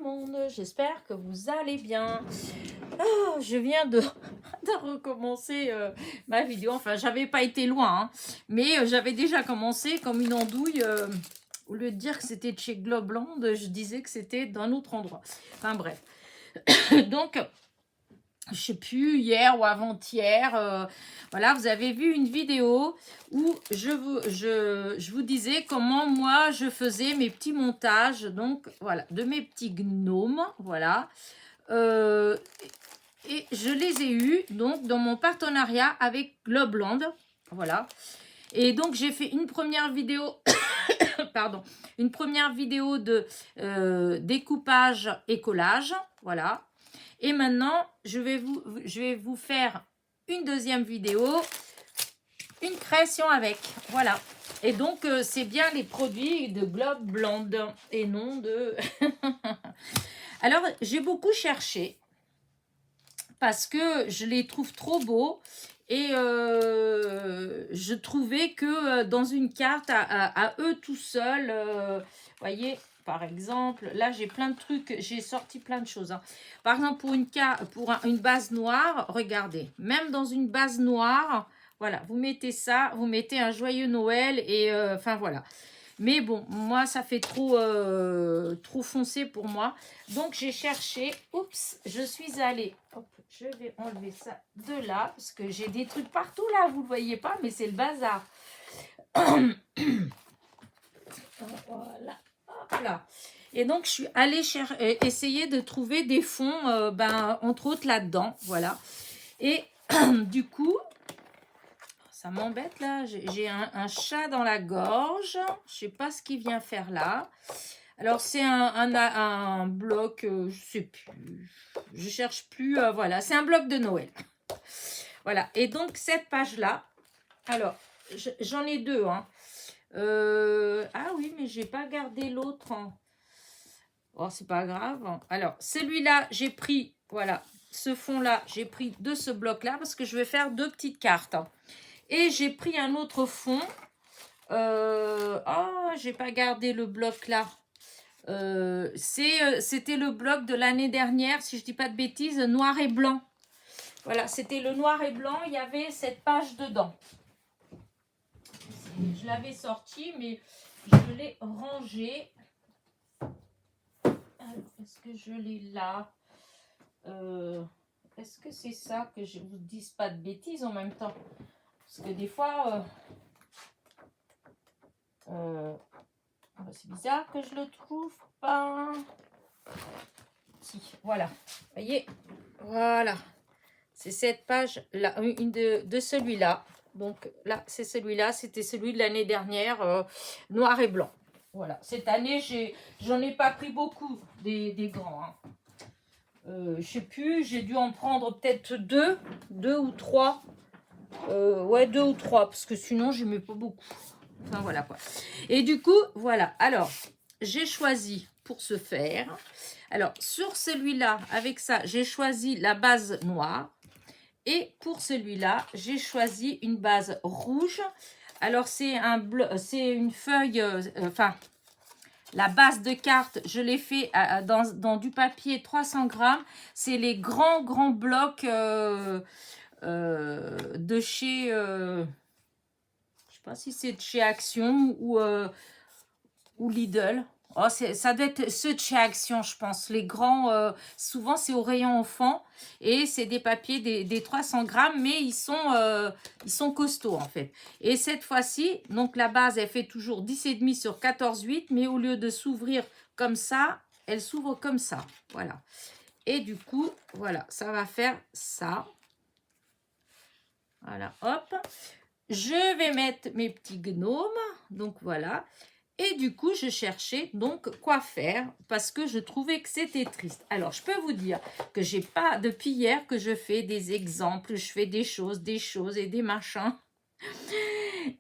monde, j'espère que vous allez bien. Oh, je viens de recommencer ma vidéo, enfin j'avais pas été loin, hein, mais j'avais déjà commencé comme une andouille. Au lieu de dire que c'était de chez Globland, je disais que c'était d'un autre endroit. Enfin bref. Donc, je sais plus, hier ou avant-hier, voilà, vous avez vu une vidéo où je vous disais comment moi je faisais mes petits montages, donc voilà, de mes petits gnomes, voilà. Et je les ai eus donc dans mon partenariat avec Globland, voilà. Et donc j'ai fait une première vidéo, pardon, une première vidéo de découpage et collage, voilà. Et maintenant, je vais vous faire une deuxième vidéo, une création avec, voilà. Et donc, c'est bien les produits de Globland et non de... Alors, j'ai beaucoup cherché parce que je les trouve trop beaux. Et je trouvais que dans une carte à eux tout seuls, voyez, par exemple, là j'ai plein de trucs, j'ai sorti plein de choses. Hein. Par exemple, pour une base noire, regardez, même dans une base noire, voilà, vous mettez ça, vous mettez un joyeux Noël et enfin voilà. Mais bon, moi, ça fait trop foncé pour moi. Donc, j'ai cherché. Oups, je suis allée. Hop, je vais enlever ça de là. Parce que j'ai des trucs partout là. Vous ne le voyez pas, mais c'est le bazar. Voilà. Hop là. Et donc, je suis allée essayer de trouver des fonds, entre autres là-dedans. Voilà. Et du coup, ça m'embête là, j'ai un chat dans la gorge. Je sais pas ce qu'il vient faire là. Alors c'est un bloc, je sais plus, je cherche plus, voilà, c'est un bloc de Noël. Voilà, et donc cette page là, alors j'en ai deux. Hein. Ah oui, mais j'ai pas gardé l'autre. Hein. Oh, c'est pas grave. Alors celui-là, j'ai pris, voilà, ce fond là, j'ai pris de ce bloc là parce que je vais faire deux petites cartes. Et j'ai pris un autre fond. J'ai pas gardé le bloc là. C'était le bloc de l'année dernière, si je dis pas de bêtises, noir et blanc. Voilà, c'était le noir et blanc. Il y avait cette page dedans. Je l'avais sorti, mais je l'ai rangé. Est-ce que je l'ai là? Est-ce que c'est ça que je vous dise pas de bêtises en même temps? Parce que des fois, c'est bizarre que je le trouve pas. Si, voilà. Vous voyez, voilà. C'est cette page là, une de celui-là. Donc là, c'est celui-là. C'était celui de l'année dernière, noir et blanc. Voilà. Cette année, j'en ai pas pris beaucoup des grands. Hein. Je sais plus. J'ai dû en prendre peut-être deux ou trois. Ouais, deux ou trois, parce que sinon, je mets pas beaucoup. Enfin, voilà quoi. Et du coup, voilà. Alors, j'ai choisi pour ce faire. Alors, sur celui-là, avec ça, j'ai choisi la base noire. Et pour celui-là, j'ai choisi une base rouge. Alors, c'est une feuille, la base de carte, je l'ai fait dans du papier 300 grammes. C'est les grands blocs de chez... je sais pas si c'est de chez Action ou Lidl. Oh, ça doit être ceux de chez Action, je pense. Les grands, souvent, c'est au rayon enfant. Et c'est des papiers, des 300 grammes, mais ils sont costauds, en fait. Et cette fois-ci, donc la base, elle fait toujours 10,5 sur 14,8. Mais au lieu de s'ouvrir comme ça, elle s'ouvre comme ça. Voilà. Et du coup, voilà, ça va faire ça. Voilà, hop. Je vais mettre mes petits gnomes. Donc, voilà. Et du coup, je cherchais donc quoi faire parce que je trouvais que c'était triste. Alors, je peux vous dire que j'ai pas, depuis hier, que je fais des exemples, je fais des choses et des machins.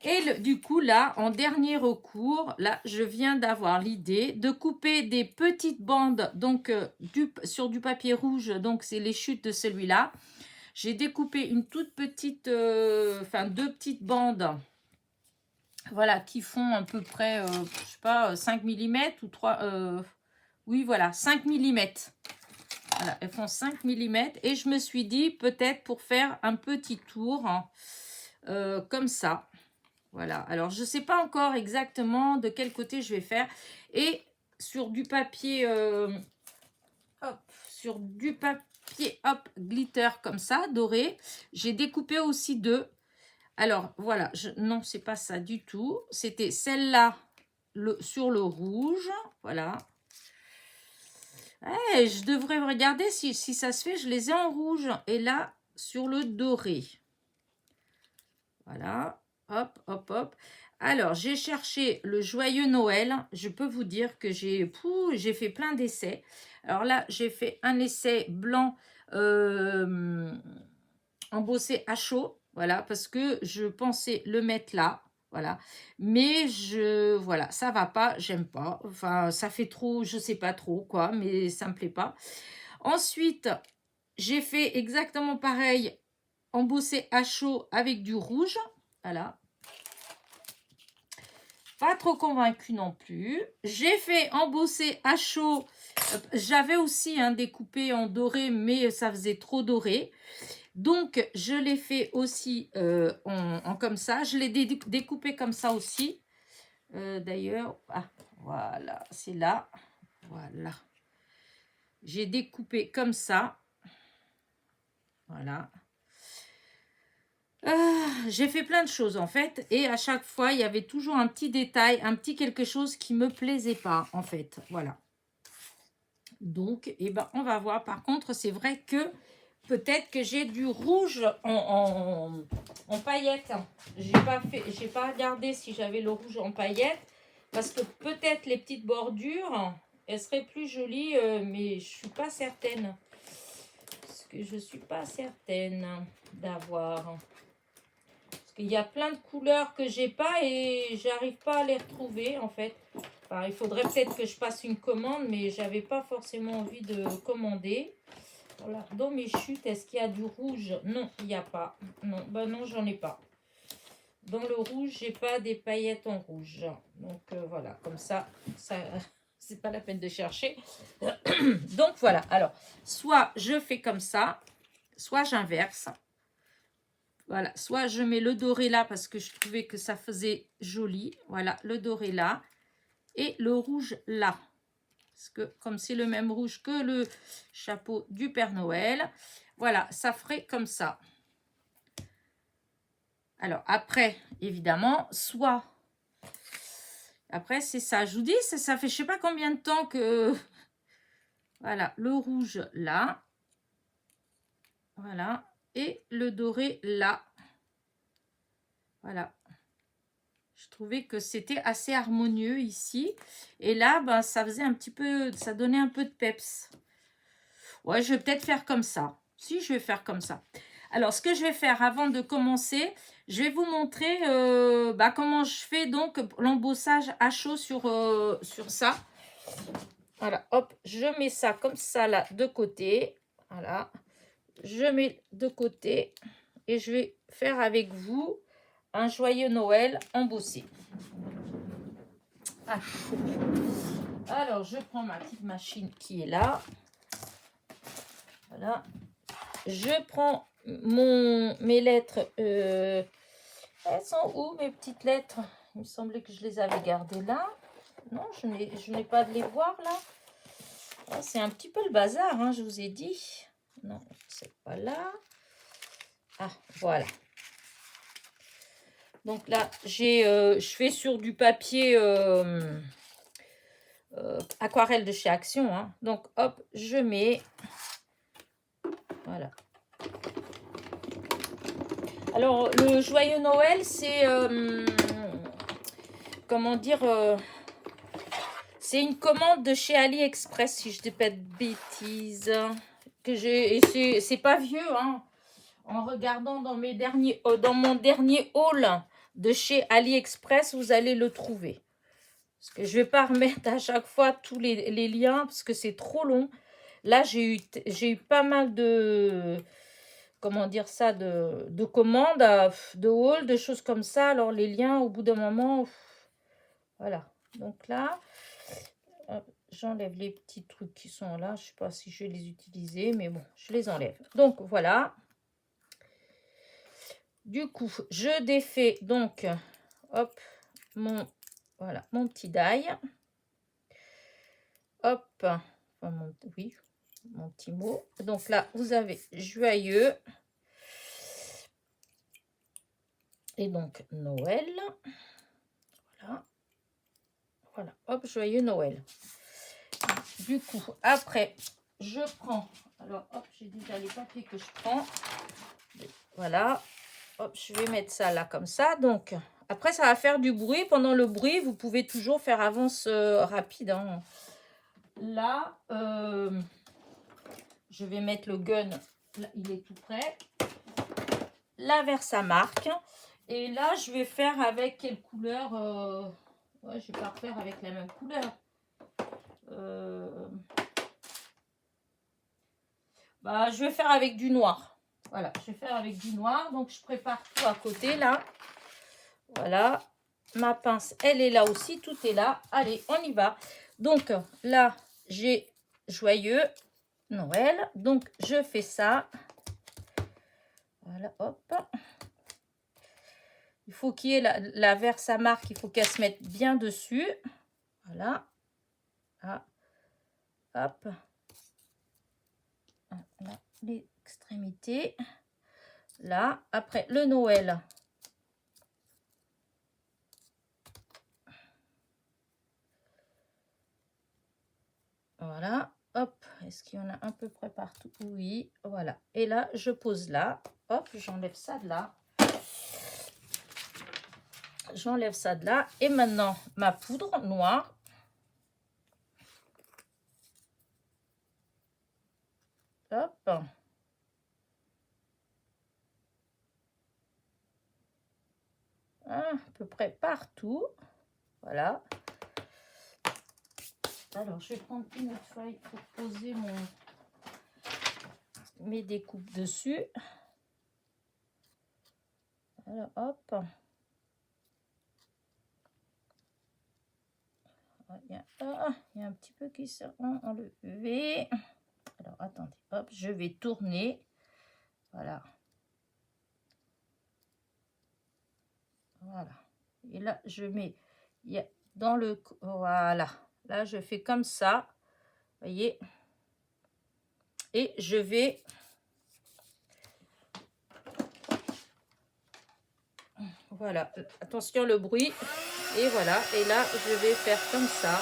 Et du coup, là, en dernier recours, là, je viens d'avoir l'idée de couper des petites bandes donc sur du papier rouge. Donc, c'est les chutes de celui-là. J'ai découpé une toute petite, deux petites bandes. Voilà, qui font à peu près, je sais pas, 5 mm ou 3, Oui, voilà, 5 mm. Voilà, elles font 5 mm. Et je me suis dit, peut-être pour faire un petit tour, hein, comme ça. Voilà, alors je ne sais pas encore exactement de quel côté je vais faire. Et sur du papier, hop, sur du papier, hop, glitter comme ça, doré, j'ai découpé aussi deux. Alors, voilà, non, c'est pas ça du tout. C'était celle-là sur le rouge, voilà. Je devrais regarder si ça se fait, je les ai en rouge. Et là, sur le doré. Voilà, hop, hop, hop. Alors, j'ai cherché le joyeux Noël. Je peux vous dire que j'ai fait plein d'essais. Alors là, j'ai fait un essai blanc embossé à chaud. Voilà, parce que je pensais le mettre là. Voilà, mais voilà, ça va pas, j'aime pas. Enfin, ça fait trop, je sais pas trop quoi, mais ça me plaît pas. Ensuite, j'ai fait exactement pareil, embossé à chaud avec du rouge. Voilà. Pas trop convaincue non plus. J'ai fait embosser à chaud. J'avais aussi découpé en doré, mais ça faisait trop doré. Donc, je l'ai fait aussi en comme ça. Je l'ai découpé comme ça aussi. D'ailleurs, voilà, c'est là. Voilà. J'ai découpé comme ça. Voilà. J'ai fait plein de choses en fait. Et à chaque fois, il y avait toujours un petit détail, un petit quelque chose qui me plaisait pas en fait. Voilà. Donc, on va voir. Par contre, c'est vrai que peut-être que j'ai du rouge en paillettes. J'ai pas regardé si j'avais le rouge en paillettes. Parce que peut-être les petites bordures, elles seraient plus jolies. Mais je suis pas certaine. Parce que je suis pas certaine d'avoir. Il y a plein de couleurs que j'ai pas et j'arrive pas à les retrouver en fait. Enfin, il faudrait peut-être que je passe une commande, mais j'avais pas forcément envie de commander. Voilà. Dans mes chutes, est-ce qu'il y a du rouge? Non, il n'y a pas. Non, non, j'en ai pas. Dans le rouge, j'ai pas des paillettes en rouge. Donc voilà, comme ça c'est pas la peine de chercher. Donc voilà. Alors, soit je fais comme ça, soit j'inverse. Voilà, soit je mets le doré là parce que je trouvais que ça faisait joli. Voilà, le doré là. Et le rouge là. Parce que comme c'est le même rouge que le chapeau du Père Noël. Voilà, ça ferait comme ça. Alors après, évidemment, soit... Après, c'est ça. Je vous dis, ça fait je sais pas combien de temps que... Voilà, le rouge là. Voilà. Et le doré là. Voilà. Je trouvais que c'était assez harmonieux ici. Et là, ça faisait un petit peu... Ça donnait un peu de peps. Ouais, je vais peut-être faire comme ça. Si, je vais faire comme ça. Alors, ce que je vais faire avant de commencer, je vais vous montrer comment je fais donc l'embossage à chaud sur ça. Voilà, hop, je mets ça comme ça là de côté. Voilà, je mets de côté et je vais faire avec vous un joyeux Noël embossé. À chaud. Alors, je prends ma petite machine qui est là. Voilà. Je prends mes lettres. Elles sont où mes petites lettres? Il me semblait que je les avais gardées là. Non, je n'ai pas de les voir là. Oh, c'est un petit peu le bazar, hein, je vous ai dit. Non, c'est pas là. Ah, voilà. Donc là, je fais sur du papier aquarelle de chez Action. Hein. Donc, hop, je mets. Voilà. Alors, le joyeux Noël, c'est... comment dire... c'est une commande de chez AliExpress, si je ne dis pas de bêtises. Et c'est pas vieux, hein. En regardant dans mon dernier haul de chez AliExpress, vous allez le trouver. Parce que je ne vais pas remettre à chaque fois tous les liens, parce que c'est trop long. Là, j'ai eu pas mal de... Comment dire ça, de commandes, de haul, de choses comme ça. Alors, les liens, au bout d'un moment, voilà. Donc là, j'enlève les petits trucs qui sont là. Je ne sais pas si je vais les utiliser, mais bon, je les enlève. Donc, voilà. Du coup, je défais donc, hop, voilà, mon petit die. Hop, enfin, oui, mon petit mot. Donc là, vous avez joyeux. Et donc, Noël. Voilà. Voilà, hop, joyeux Noël. Du coup, après, je prends... Alors, hop, j'ai déjà les papiers que je prends. Voilà. Hop, je vais mettre ça là, comme ça. Donc, après, ça va faire du bruit. Pendant le bruit, vous pouvez toujours faire avance rapide. Hein. Là, je vais mettre le gun. Là, il est tout prêt. La Versamark. Et là, je vais faire avec quelle couleur ouais, je vais pas refaire avec la même couleur. Bah, je vais faire avec du noir. Voilà, je vais faire avec du noir. Donc, je prépare tout à côté, là. Voilà. Ma pince, elle est là aussi. Tout est là. Allez, on y va. Donc, là, j'ai joyeux Noël. Donc, je fais ça. Voilà, hop. Il faut qu'il y ait la Versamark, il faut qu'elle se mette bien dessus. Voilà. Ah. Hop. Là, l'extrémité. Là. Après, le Noël. Voilà. Hop. Est-ce qu'il y en a à peu près partout? Oui. Voilà. Et là, je pose là. Hop, j'enlève ça de là. J'enlève ça de là. Et maintenant, ma poudre noire. Hop. À peu près partout. Voilà. Alors, je vais prendre une autre feuille pour poser mes découpes dessus. Alors, hop. Il y a un petit peu qui s'est enlevé. Alors, attendez. Hop, je vais tourner. Voilà. Voilà. Et là, je mets dans le... Voilà. Là, je fais comme ça. Vous voyez. Et je vais... Voilà. Attention le bruit. Et voilà. Et là, je vais faire comme ça.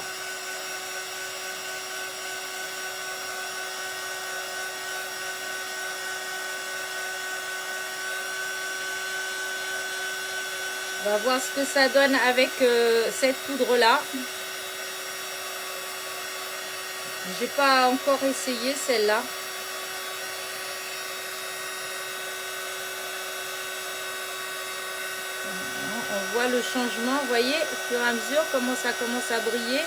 On va voir ce que ça donne avec cette poudre-là. J'ai pas encore essayé celle-là. On voit le changement, vous voyez, au fur et à mesure, comment ça commence à briller.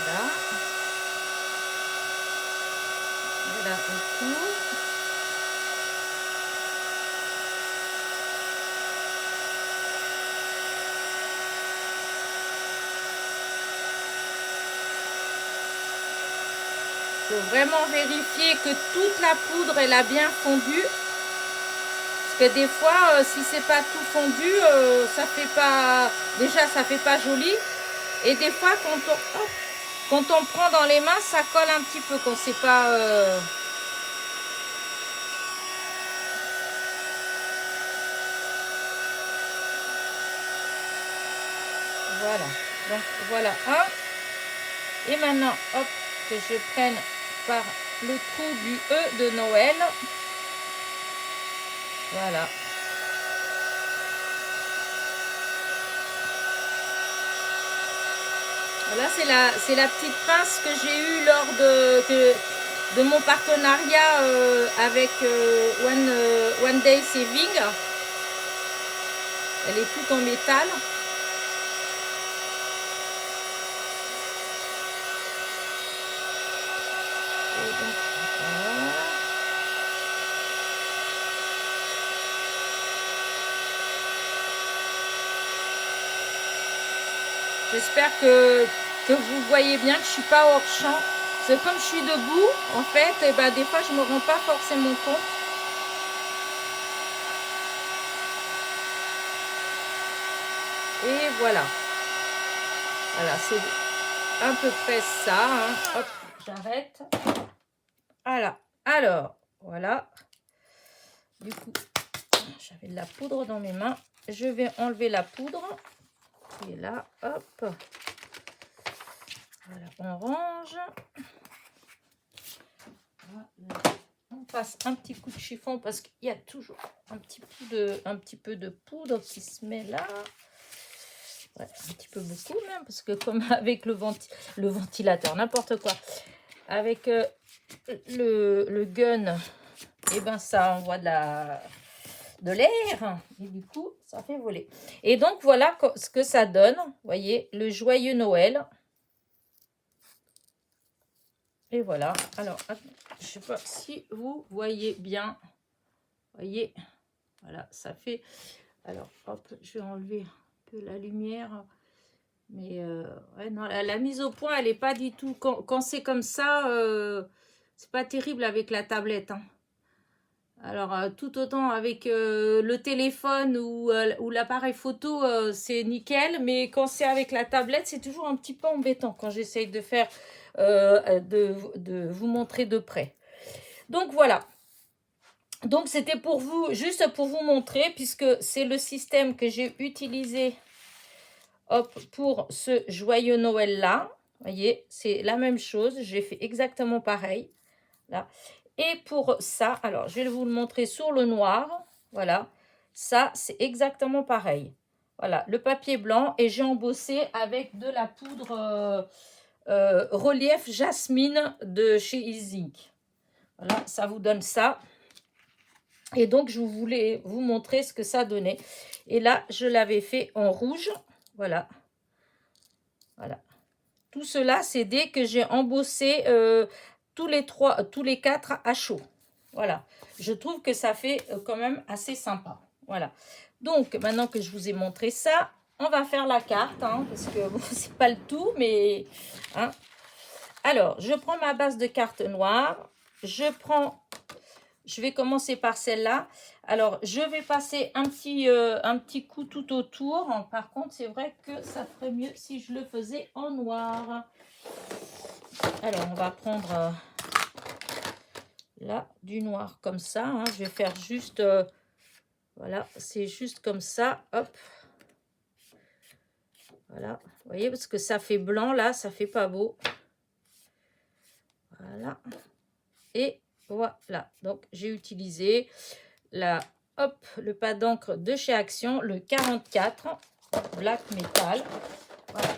Voilà. Voilà, autour. Il faut vraiment vérifier que toute la poudre elle a bien fondu. Parce que des fois, si c'est pas tout fondu, ça fait pas. Déjà, ça fait pas joli. Et des fois, quand on prend dans les mains, ça colle un petit peu. Quand c'est pas. Voilà. Donc voilà un. Et maintenant, hop, que je prenne par le trou du E de Noël. Voilà. Voilà, c'est la petite pince que j'ai eue lors de mon partenariat avec One Day Saving. Elle est toute en métal. Et donc, voilà. J'espère que vous voyez bien que je suis pas hors champ. C'est comme je suis debout, en fait, et ben, des fois, je me rends pas forcément compte. Et voilà. Voilà, c'est à peu près ça. Hein. Hop, j'arrête. Voilà. Alors, voilà. Du coup, j'avais de la poudre dans mes mains. Je vais enlever la poudre. Et là, hop. Voilà, on range. Voilà. On passe un petit coup de chiffon parce qu'il y a toujours un petit peu de poudre qui se met là. Ouais, un petit peu beaucoup même, parce que comme avec le ventilateur, n'importe quoi. Avec le gun, et ben ça envoie de l'air. Et du coup, ça fait voler. Et donc, voilà ce que ça donne. Vous voyez, le joyeux Noël. Et voilà. Alors, je ne sais pas si vous voyez bien. Vous voyez, voilà, ça fait... Alors, hop, je vais enlever un peu la lumière. Mais ouais, non, la mise au point, elle n'est pas du tout... Quand c'est comme ça, c'est pas terrible avec la tablette. Hein. Alors, tout autant avec le téléphone ou l'appareil photo, c'est nickel. Mais quand c'est avec la tablette, c'est toujours un petit peu embêtant quand j'essaye de faire... de vous montrer de près. Donc, voilà. Donc, c'était pour vous, juste pour vous montrer, puisque c'est le système que j'ai utilisé hop, pour ce joyeux Noël-là. Vous voyez, c'est la même chose. J'ai fait exactement pareil. Là. Et pour ça, alors, je vais vous le montrer sur le noir. Voilà. Ça, c'est exactement pareil. Voilà, le papier blanc. Et j'ai embossé avec de la poudre relief jasmine de chez Easy. Voilà, ça vous donne ça. Et donc, je voulais vous montrer ce que ça donnait. Et là, je l'avais fait en rouge. Voilà. Voilà. Tout cela, c'est dès que j'ai embossé tous les 4 à chaud. Voilà. Je trouve que ça fait quand même assez sympa. Voilà. Donc, maintenant que je vous ai montré ça, on va faire la carte. Hein, parce que bon, c'est pas le tout, mais... Hein. Alors, je prends ma base de carte noire. Je vais commencer par celle-là. Alors, je vais passer un petit coup tout autour. Par contre, c'est vrai que ça ferait mieux si je le faisais en noir. Alors, on va prendre là du noir comme ça. Hein. Je vais faire juste... voilà, c'est juste comme ça. Hop. Voilà. Vous voyez, parce que ça fait blanc là, ça fait pas beau. Voilà. Et... voilà, donc j'ai utilisé le pas d'encre de chez Action, le 44 Black Metal. Voilà.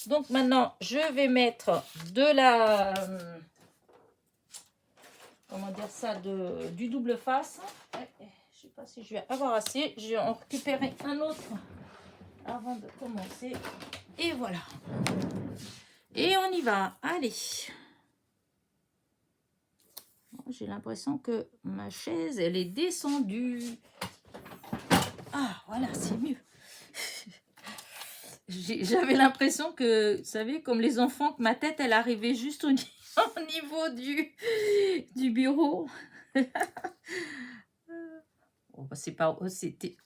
Donc maintenant, je vais mettre de la... comment dire ça, du double face. Je ne sais pas si je vais avoir assez. Je vais en récupérer un autre avant de commencer. Et voilà. Et on y va. Allez. J'ai l'impression que ma chaise, elle est descendue. Ah, voilà, c'est mieux. J'avais l'impression que, vous savez, comme les enfants, que ma tête, elle arrivait juste au niveau du bureau. Bon, bah, c'était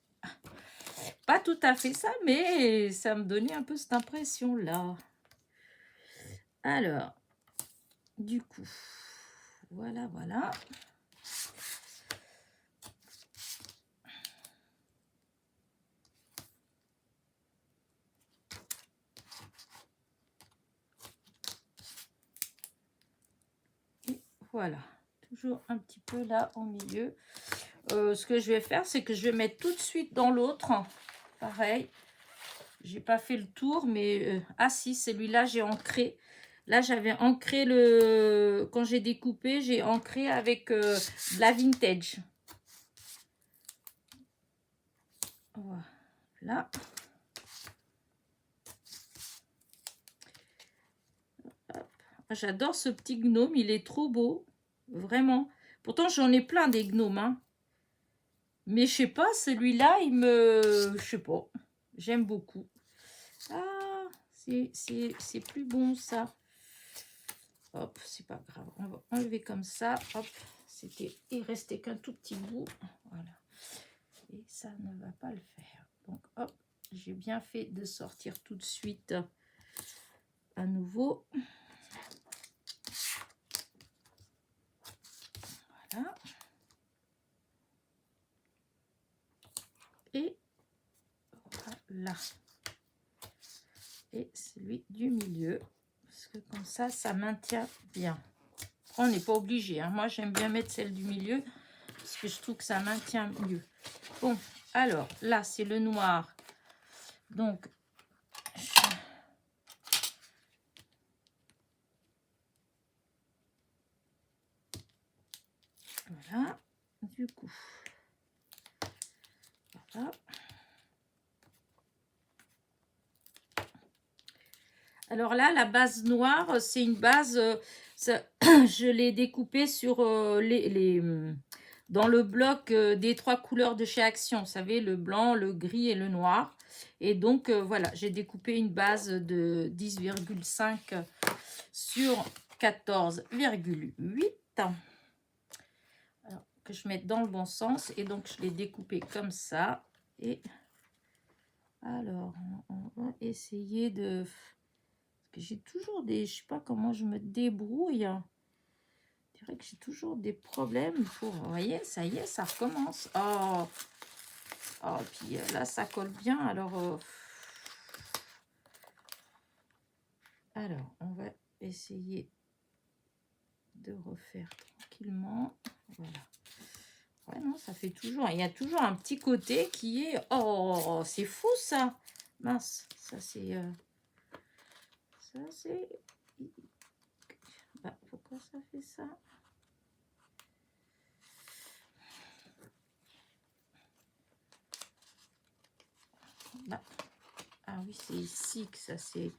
pas tout à fait ça, mais ça me donnait un peu cette impression-là. Alors, du coup, voilà. Et voilà, toujours un petit peu là au milieu. Ce que je vais faire, c'est que je vais mettre tout de suite dans l'autre. Pareil. J'ai pas fait le tour, mais... ah si, celui-là, j'ai ancré. Là, j'avais ancré le... Quand j'ai découpé, j'ai ancré avec de la vintage. Voilà. J'adore ce petit gnome, il est trop beau. Vraiment. Pourtant, j'en ai plein des gnomes. Hein. Mais je sais pas, celui-là, je sais pas. J'aime beaucoup. Ah, C'est plus bon ça. Hop, c'est pas grave. On va enlever comme ça. Hop, il restait qu'un tout petit bout. Voilà. Et ça ne va pas le faire. Donc hop, j'ai bien fait de sortir tout de suite à nouveau. Voilà. Et voilà. Et celui du milieu. Parce que comme ça maintient bien. On n'est pas obligé. Hein. Moi, j'aime bien mettre celle du milieu. Parce que je trouve que ça maintient mieux. Bon, alors, là, c'est le noir. Donc, voilà. Du coup, voilà. Alors là, la base noire, c'est une base, je l'ai découpée sur dans le bloc des 3 couleurs de chez Action. Vous savez, le blanc, le gris et le noir. Et donc, voilà, j'ai découpé une base de 10,5 sur 14,8. Alors, que je mette dans le bon sens. Et donc, je l'ai découpé comme ça. Et alors, on va essayer de... J'ai toujours des... Je sais pas comment je me débrouille. Je dirais que j'ai toujours des problèmes pour... Vous voyez, ça y est, ça recommence. Oh, oh puis là, ça colle bien. Alors, on va essayer de refaire tranquillement. Voilà. Ouais, non, ça fait toujours... Il y a toujours un petit côté qui est... Oh, c'est fou, ça. Mince, ça, c'est... Ça, c'est... Bah, pourquoi ça fait ça? Bah. Ah oui, c'est ici que ça c'est...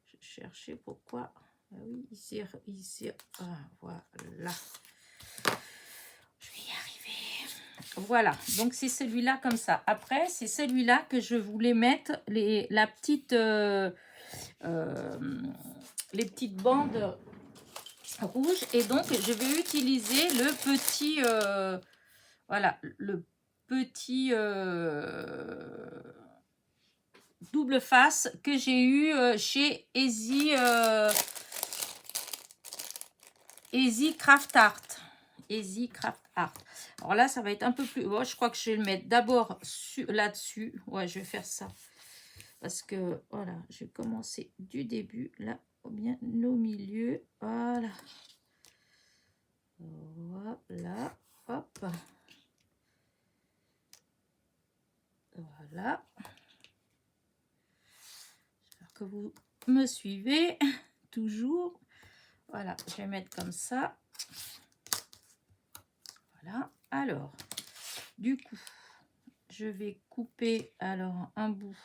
Je cherchais pourquoi... Ah oui, ici... Ah, voilà. Je vais y arriver. Voilà, donc c'est celui-là comme ça. Après, c'est celui-là que je voulais mettre les petites bandes rouges. Et donc, je vais utiliser le petit... voilà, le petit... double face que j'ai eu chez Easy Craft Art. Easy Craft Art. Alors là, ça va être un peu plus... Oh, je crois que je vais le mettre d'abord là-dessus. Ouais, je vais faire ça. Parce que, voilà, je vais commencer du début, là, bien au milieu. Voilà. Voilà. Hop. Voilà. J'espère que vous me suivez toujours. Voilà, je vais mettre comme ça. Voilà. Alors, du coup, je vais couper alors un bout.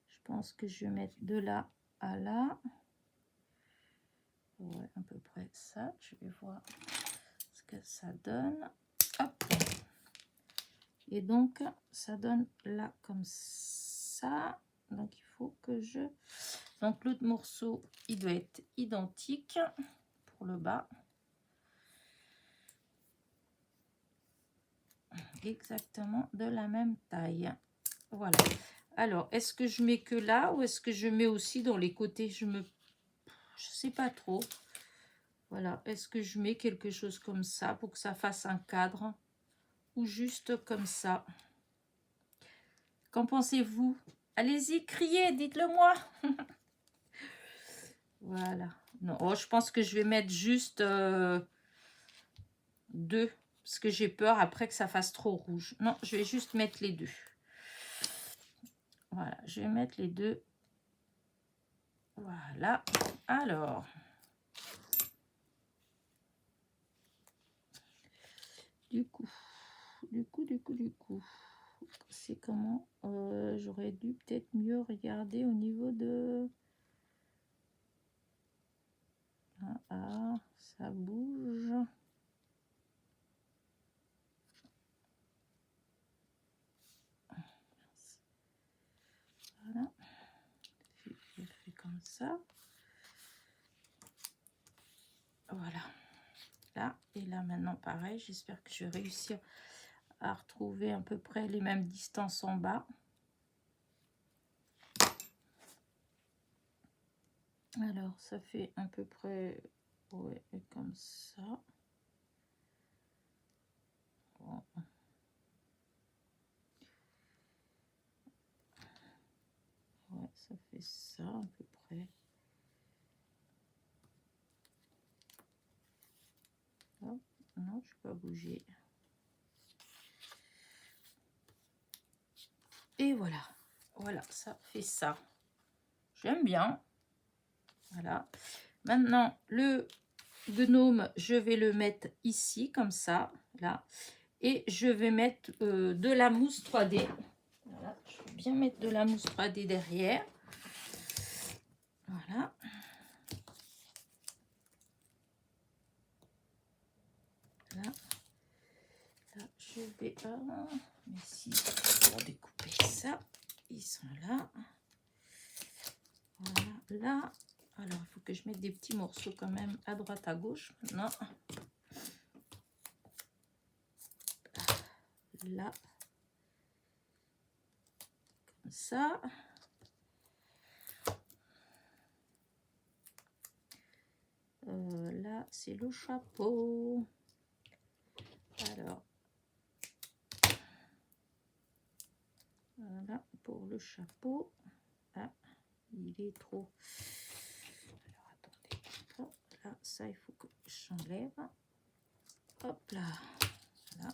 Je pense que je vais mettre de là à là. Ouais, à peu près ça. Je vais voir ce que ça donne. Hop. Et donc, ça donne là comme ça. Donc, il faut que je... Donc, l'autre morceau, il doit être identique pour le bas. Exactement de la même taille. Voilà. Alors, est-ce que je mets que là ou est-ce que je mets aussi dans les côtés? Je sais pas trop. Voilà. Est-ce que je mets quelque chose comme ça pour que ça fasse un cadre ou juste comme ça? Qu'en pensez-vous? Allez-y, criez, dites-le moi. Voilà. Non, oh, je pense que je vais mettre juste 2 parce que j'ai peur après que ça fasse trop rouge. Non, je vais juste mettre les 2. Voilà, je vais mettre les 2. Voilà. Alors, du coup, c'est comment? J'aurais dû peut-être mieux regarder au niveau de... Ah, ça bouge. Voilà. Je vais ça. Voilà. Là, et là maintenant pareil, j'espère que je vais réussir à retrouver à peu près les mêmes distances en bas. Alors, ça fait à peu près, ouais, comme ça. Bon. Ouais, ça fait ça à peu près. Hop, non, je ne peux pas bouger. Et voilà, voilà, ça fait ça. J'aime bien. Voilà. Maintenant, le gnome, je vais le mettre ici, comme ça, là. Et je vais mettre de la mousse 3D. Voilà, je vais bien mettre de la mousse 3D derrière. Voilà. Là, là je vais... mais si, pour découper ça, ils sont là. Voilà, là. Alors, il faut que je mette des petits morceaux quand même à droite, à gauche. Maintenant. Là. Comme ça. Là, c'est le chapeau. Alors. Voilà, pour le chapeau. Ah, il est trop... Alors, attendez. Hop, là, ça, il faut que j'enlève. Hop là. Voilà.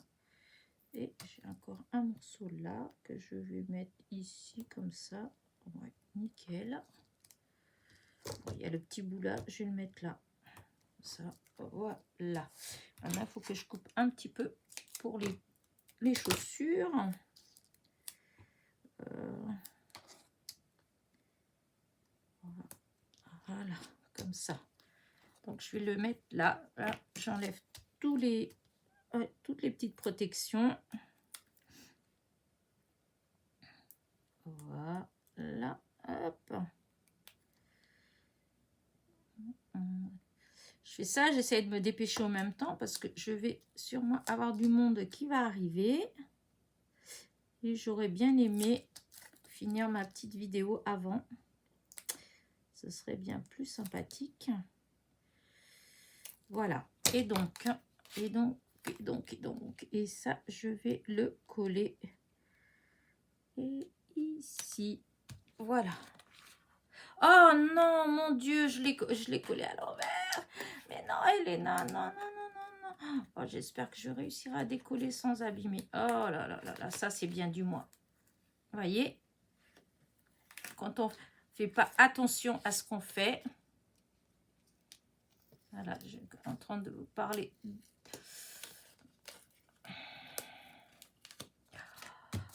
Et j'ai encore un morceau là que je vais mettre ici comme ça. Ouais, nickel. Il y a le petit bout là, je vais le mettre là. Ça, voilà. Maintenant, il faut que je coupe un petit peu pour les chaussures. Voilà, comme ça. Donc, je vais le mettre là. Là, j'enlève toutes les petites protections. Voilà, hop. Je fais ça, j'essaie de me dépêcher en même temps parce que je vais sûrement avoir du monde qui va arriver. Et j'aurais bien aimé finir ma petite vidéo avant. Ce serait bien plus sympathique. Voilà. Et ça, je vais le coller. Et ici. Voilà. Oh non, mon Dieu, je l'ai collé à l'envers. Mais non, Elena, non, non, non, non, non. Oh, j'espère que je réussirai à décoller sans abîmer. Oh là là là là, ça c'est bien du moins. Vous voyez, quand on fait pas attention à ce qu'on fait. Voilà, je suis en train de vous parler.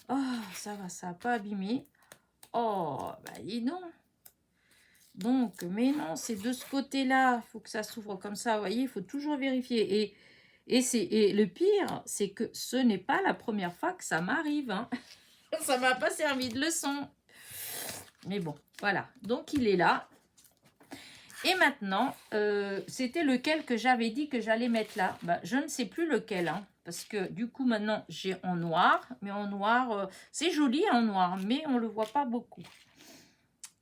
Oh, ça va, ça n'a pas abîmé. Oh, bah dis donc. Donc, mais non, c'est de ce côté-là. Il faut que ça s'ouvre comme ça. Vous voyez, il faut toujours vérifier. Et le pire, c'est que ce n'est pas la première fois que ça m'arrive. Hein. Ça ne m'a pas servi de leçon. Mais bon, voilà. Donc, il est là. Et maintenant, c'était lequel que j'avais dit que j'allais mettre là. Bah, je ne sais plus lequel. Hein, parce que du coup, maintenant, j'ai en noir. Mais en noir, c'est joli en noir. Mais on ne le voit pas beaucoup.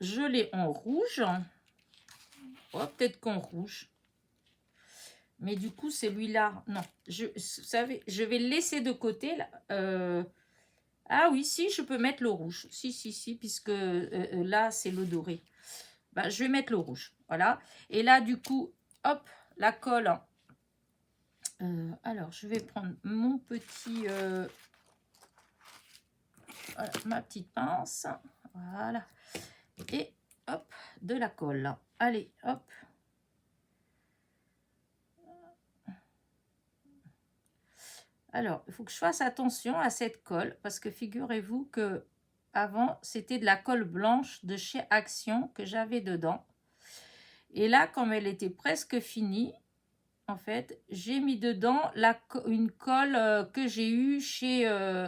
Je l'ai en rouge. Oh, peut-être qu'en rouge. Mais du coup, celui-là, non. Vous savez, je vais le laisser de côté. Là. Ah oui, si, je peux mettre le rouge. Si, puisque là, c'est le doré. Bah, je vais mettre le rouge. Voilà. Et là, du coup, hop, la colle. Alors, je vais prendre mon petit... voilà, ma petite pince. Voilà. Et hop, de la colle. Allez, hop. Alors, il faut que je fasse attention à cette colle parce que figurez-vous que avant c'était de la colle blanche de chez Action que j'avais dedans. Et là, comme elle était presque finie, en fait, j'ai mis dedans une colle que j'ai eue chez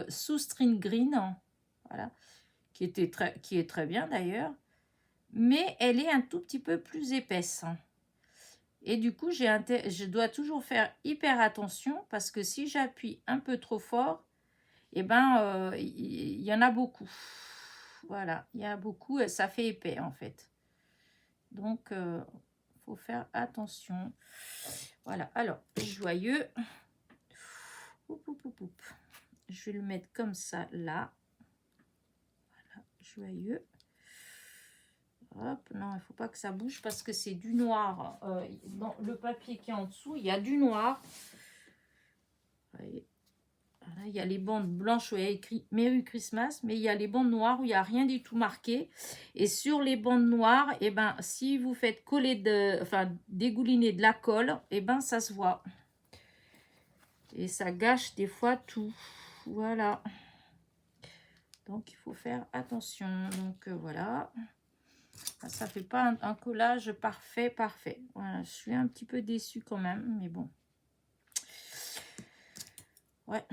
Soustring Green, voilà, qui est très bien d'ailleurs. mais elle est un tout petit peu plus épaisse. Et du coup, je dois toujours faire hyper attention parce que si j'appuie un peu trop fort, et ben, il y en a beaucoup. Voilà, il y a beaucoup et ça fait épais en fait. Donc, faut faire attention. Voilà, alors, joyeux. Oup, oup, oup, oup. Je vais le mettre comme ça, là. Voilà, joyeux. Hop, non, il ne faut pas que ça bouge parce que c'est du noir. Dans le papier qui est en dessous, il y a du noir. Vous voyez. Voilà, il y a les bandes blanches où il y a écrit Merry Christmas, mais il y a les bandes noires où il n'y a rien du tout marqué. Et sur les bandes noires, et ben, si vous faites coller dégouliner de la colle, et ben, ça se voit. Et ça gâche des fois tout. Voilà. Donc, il faut faire attention. Donc, voilà. Ça fait pas un collage parfait. Voilà, je suis un petit peu déçue quand même, mais bon. Ouais.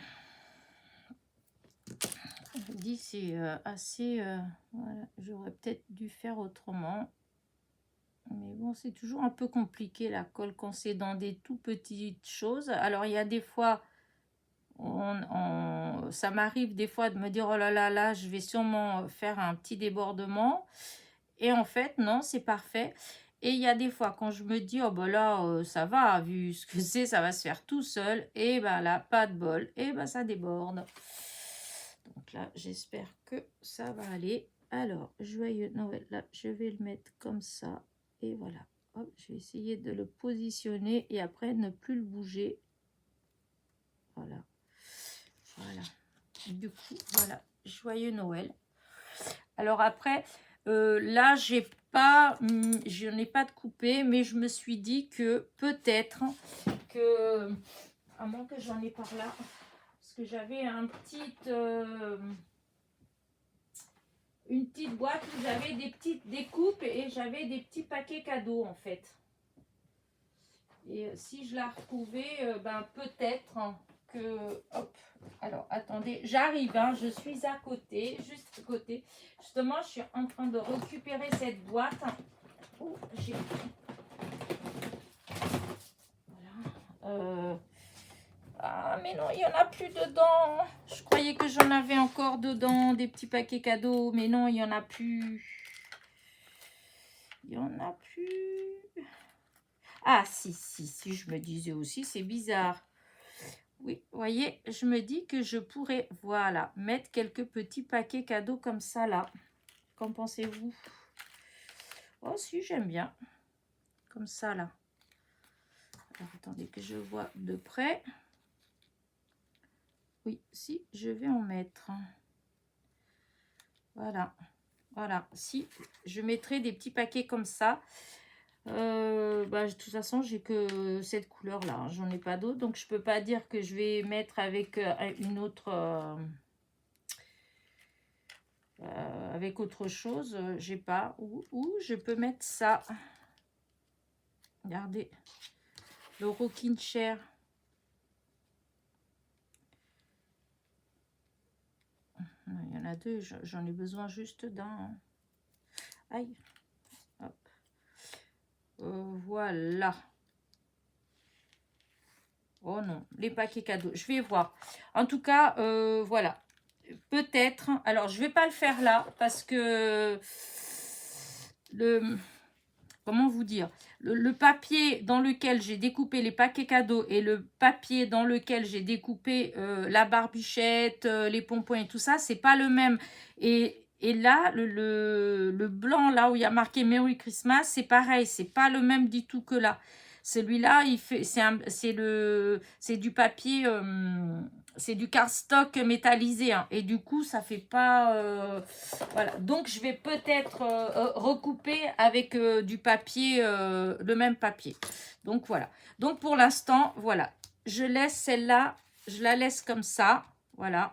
Je dis, c'est assez... voilà, j'aurais peut-être dû faire autrement. Mais bon, c'est toujours un peu compliqué la colle quand c'est dans des tout petites choses. Alors, il y a des fois... ça m'arrive des fois de me dire oh là là là je vais sûrement faire un petit débordement et en fait non, c'est parfait. Et il y a des fois quand je me dis oh ben là ça va, vu ce que c'est, ça va se faire tout seul, et ben là pas de bol, et ben ça déborde. Donc là j'espère que ça va aller. Alors joyeux Noël, là je vais le mettre comme ça et voilà. Hop, je vais essayer de le positionner et après ne plus le bouger. Voilà. Voilà, du coup, voilà, joyeux Noël. Alors après, là, je n'ai pas de coupé, mais je me suis dit que peut-être que, à moins que j'en ai par là, parce que j'avais une petite boîte où j'avais des petites découpes et j'avais des petits paquets cadeaux en fait. Et si je la retrouvais, ben peut-être que... Hop, alors attendez, j'arrive, hein, je suis à côté, juste à côté. Justement, je suis en train de récupérer cette boîte. Oh, j'ai... Voilà. Ah, mais non, il n'y en a plus dedans. Je croyais que j'en avais encore dedans, des petits paquets cadeaux. Mais non, il n'y en a plus. Il n'y en a plus. Ah, si, je me disais aussi, c'est bizarre. Oui, vous voyez, je me dis que je pourrais, voilà, mettre quelques petits paquets cadeaux comme ça, là. Qu'en pensez-vous? Oh, si, j'aime bien. Comme ça, là. Alors, attendez que je vois de près. Oui, si, je vais en mettre. Voilà. Voilà. Si, je mettrai des petits paquets comme ça. De toute façon, j'ai que cette couleur-là. Hein. J'en ai pas d'autres. Donc, je peux pas dire que je vais mettre avec une autre... avec autre chose. J'ai pas. Où je peux mettre ça. Regardez. Le Rocking Chair. Il y en a deux. J'en ai besoin juste d'un. Aïe. Hop. Voilà. Oh non, les paquets cadeaux. Je vais voir. En tout cas, voilà. Peut-être. Alors, je vais pas le faire là parce que comment vous dire, le papier dans lequel j'ai découpé les paquets cadeaux et le papier dans lequel j'ai découpé la barbichette, les pompons et tout ça, c'est pas le même. Et là, le blanc, là où il y a marqué Merry Christmas, c'est pareil, c'est pas le même du tout que là. Celui-là, c'est du papier, c'est du cardstock métallisé, hein, et du coup, ça fait pas, voilà. Donc, je vais peut-être recouper avec du papier, le même papier. Donc, voilà. Donc, pour l'instant, voilà. Je laisse celle-là, je la laisse comme ça, voilà.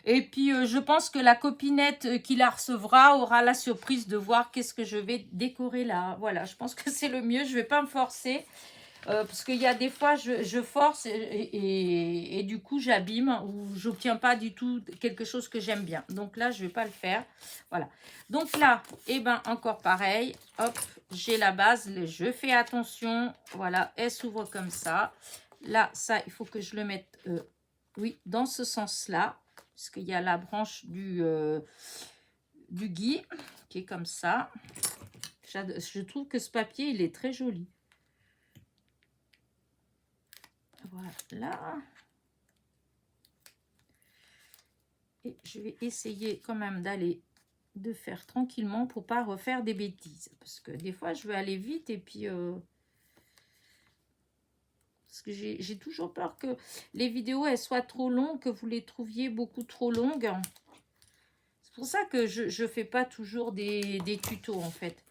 Et puis, je pense que la copinette qui la recevra aura la surprise de voir qu'est-ce que je vais décorer là. Voilà, je pense que c'est le mieux. Je ne vais pas me forcer. Parce qu'il y a des fois, je force et du coup, j'abîme ou j'obtiens pas du tout quelque chose que j'aime bien. Donc là, je vais pas le faire. Voilà. Donc là, et ben encore pareil. Hop, j'ai la base. Je fais attention. Voilà, elle s'ouvre comme ça. Là, ça, il faut que je le mette, oui, dans ce sens-là. Parce qu'il y a la branche du gui qui est comme ça. Je trouve que ce papier, il est très joli. Voilà. Et je vais essayer quand même de faire tranquillement pour pas refaire des bêtises. Parce que des fois, je veux aller vite et puis... parce que j'ai toujours peur que les vidéos, elles soient trop longues, que vous les trouviez beaucoup trop longues. C'est pour ça que je fais pas toujours des tutos, en fait.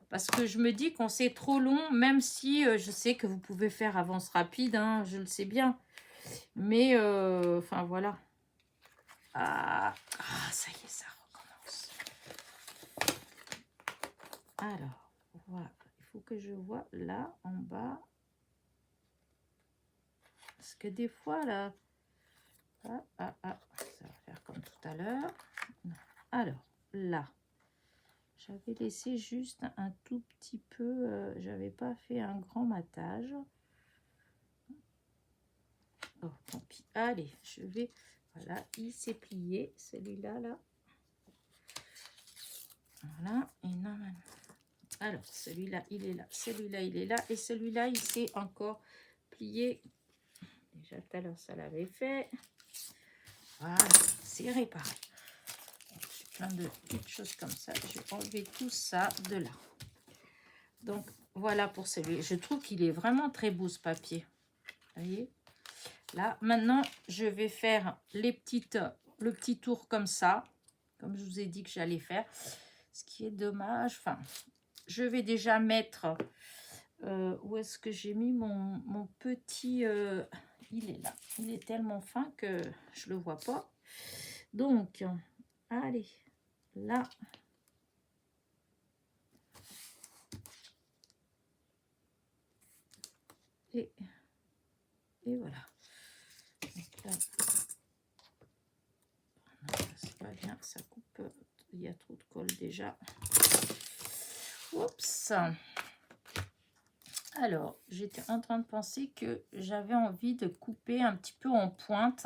Parce que je me dis quand c'est trop long, même si je sais que vous pouvez faire avance rapide, hein, je le sais bien. Mais, enfin, voilà. Ah, ça y est, ça recommence. Alors, voilà. Il faut que je vois là, en bas. Parce que des fois, là... ça va faire comme tout à l'heure. Alors, là. J'avais laissé juste un tout petit peu... j'avais pas fait un grand matage. Oh, tant pis. Allez, je vais... Voilà, il s'est plié, celui-là, là. Voilà, et normalement... Alors, celui-là, il est là. Celui-là, il est là. Et celui-là, il s'est encore plié. Déjà, tout à l'heure, ça l'avait fait. Voilà, c'est réparé. J'ai plein de petites choses comme ça. Je vais enlever tout ça de là. Donc, voilà pour celui. Je trouve qu'il est vraiment très beau, ce papier. Vous voyez? Là, maintenant, je vais faire le petit tour comme ça. Comme je vous ai dit que j'allais faire. Ce qui est dommage. Enfin, je vais déjà mettre... où est-ce que j'ai mis mon petit... il est là. Il est tellement fin que je le vois pas. Donc, allez, là. Et voilà. Donc là, c'est pas bien, ça coupe. Il y a trop de colle déjà. Oups. Alors, j'étais en train de penser que j'avais envie de couper un petit peu en pointe.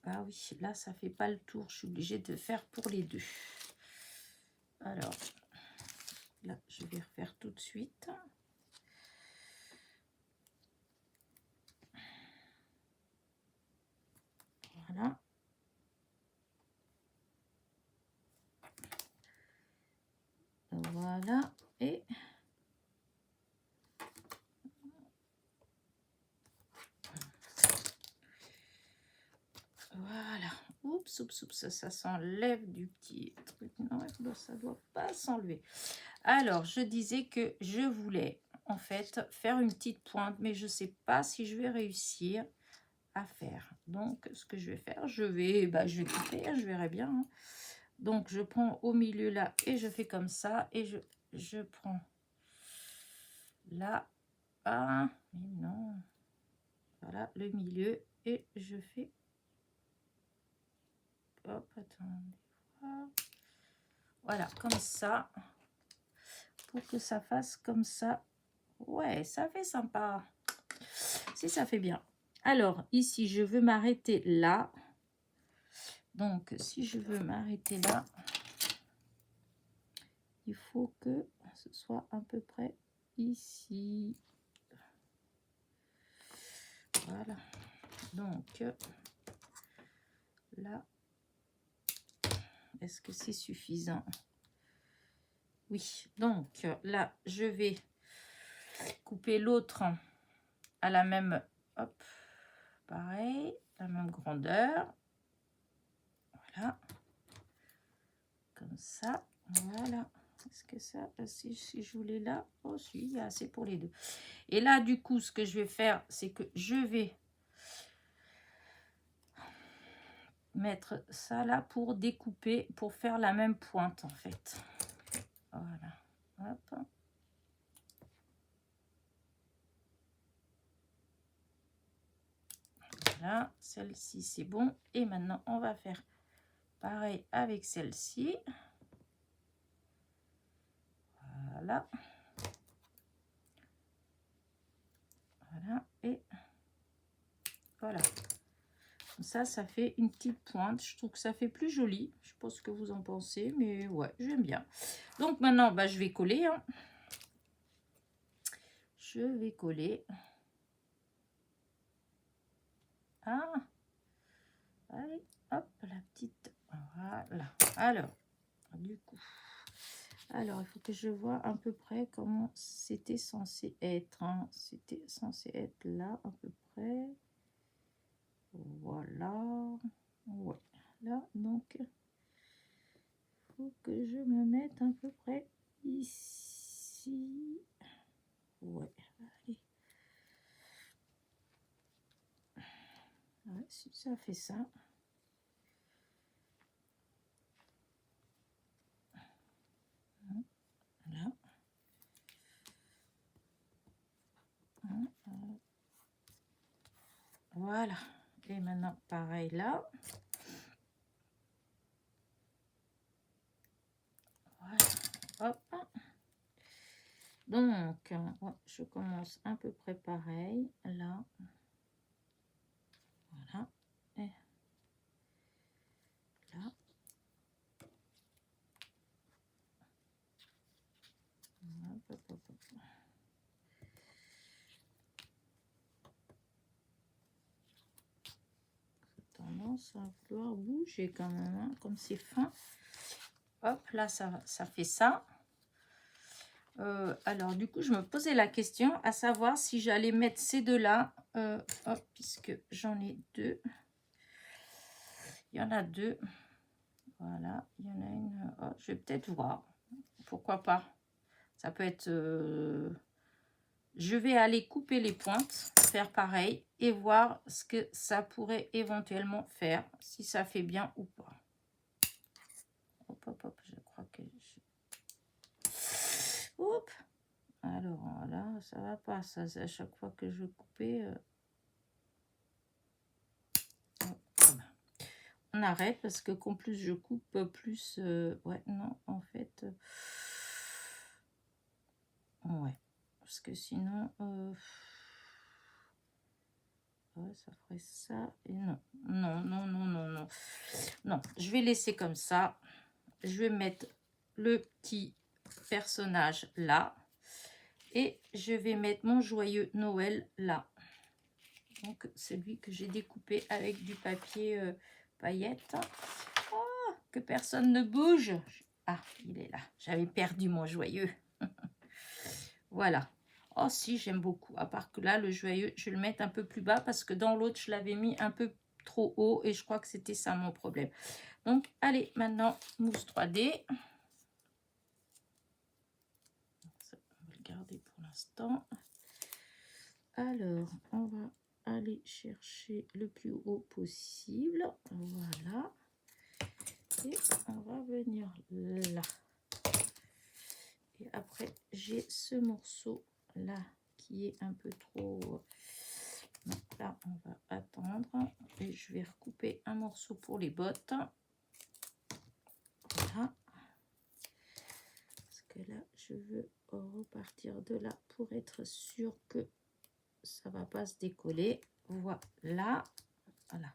Ah oui, là, ça fait pas le tour. Je suis obligée de faire pour les deux. Alors, là, je vais refaire tout de suite. Voilà. Voilà. Et... voilà. Oups, oups, oups, ça s'enlève du petit truc. Non, ça doit pas s'enlever. Alors, je disais que je voulais, en fait, faire une petite pointe, mais je sais pas si je vais réussir à faire. Donc, ce que je vais faire, je vais couper, je verrai bien. Hein. Donc, je prends au milieu là et je fais comme ça. Et je prends là. Ah, mais non. Voilà, le milieu. Et je fais... hop, attendez. Voilà, comme ça. Pour que ça fasse comme ça. Ouais, ça fait sympa. Si, ça fait bien. Alors, ici, je veux m'arrêter là. Donc, si je veux m'arrêter là, il faut que ce soit à peu près ici. Voilà. Donc, là, est-ce que c'est suffisant? Oui. Donc, là, je vais couper l'autre à la même, hop, pareil, la même grandeur. Voilà. Comme ça. Voilà. Est-ce que ça, si je voulais là, oh si, il y a assez pour les deux. Et là, du coup, ce que je vais faire, c'est que je vais mettre ça là pour découper, pour faire la même pointe, en fait. Voilà. Hop. Voilà, celle-ci c'est bon. Et maintenant on va faire pareil avec celle-ci. Voilà. Voilà, et voilà. Comme ça fait une petite pointe. Je trouve que ça fait plus joli. Je sais pas ce que vous en pensez, mais ouais, j'aime bien. Donc maintenant, bah, je vais coller. Hein. Je vais coller. Ah, allez, hop, la petite. Voilà. Alors, du coup, alors il faut que je vois à peu près comment c'était censé être. Hein. C'était censé être là à peu près. Voilà. Ouais. Là, donc, faut que je me mette à peu près ici. Ouais, allez. Ouais, si ça fait ça. Là. Voilà. Et maintenant, pareil là. Voilà. Hop. Donc, ouais, je commence à peu près pareil. Là. Voilà. Et là. Hop, hop, hop, hop. Tendance à vouloir bouger quand même, hein, comme c'est fin. Hop, là, ça fait ça. Alors, du coup, je me posais la question à savoir si j'allais mettre ces deux-là, puisque j'en ai deux. Il y en a deux. Voilà, il y en a une. Oh, je vais peut-être voir. Pourquoi pas? Ça peut être... Je vais aller couper les pointes, faire pareil et voir ce que ça pourrait éventuellement faire, si ça fait bien ou pas. Hop, hop, hop, je crois que... Oups. Alors là, ça va pas, ça, à chaque fois que je coupais... On arrête parce que qu'en plus je coupe plus... Ouais, non, en fait... Ouais, parce que sinon... Ouais, ça ferait ça et non. Non, non, non, non, non. Non, je vais laisser comme ça. Je vais mettre le petit personnage là. Et je vais mettre mon joyeux Noël là. Donc, celui que j'ai découpé avec du papier paillettes. Oh, que personne ne bouge. Ah, il est là. J'avais perdu mon joyeux. Voilà. Oh si, j'aime beaucoup. À part que là, le joyeux, je vais le mettre un peu plus bas parce que dans l'autre, je l'avais mis un peu trop haut et je crois que c'était ça mon problème. Donc, allez, maintenant, mousse 3D. Ça, on va le garder pour l'instant. Alors, on va aller chercher le plus haut possible. Voilà. Et on va venir là. Et après, j'ai ce morceau là qui est un peu trop... Donc là, on va attendre. Et je vais recouper un morceau pour les bottes. Voilà. Parce que là, je veux repartir de là pour être sûr que ça va pas se décoller. Voilà. Voilà.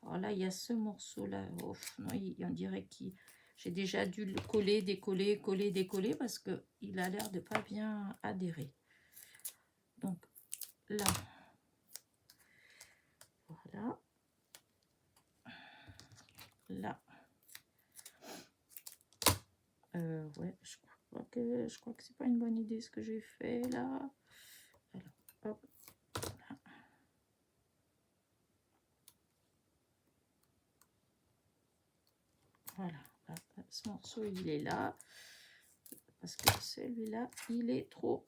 Alors là, il y a ce morceau-là. Oh, non, on dirait qu'il... J'ai déjà dû le coller, décoller, coller, décoller parce qu'il a l'air de pas bien adhérer. Donc là, voilà. Là. Ouais, je crois que c'est pas une bonne idée ce que j'ai fait là. Alors, hop. Là. Voilà. Ce morceau, il est là. Parce que celui-là, il est trop...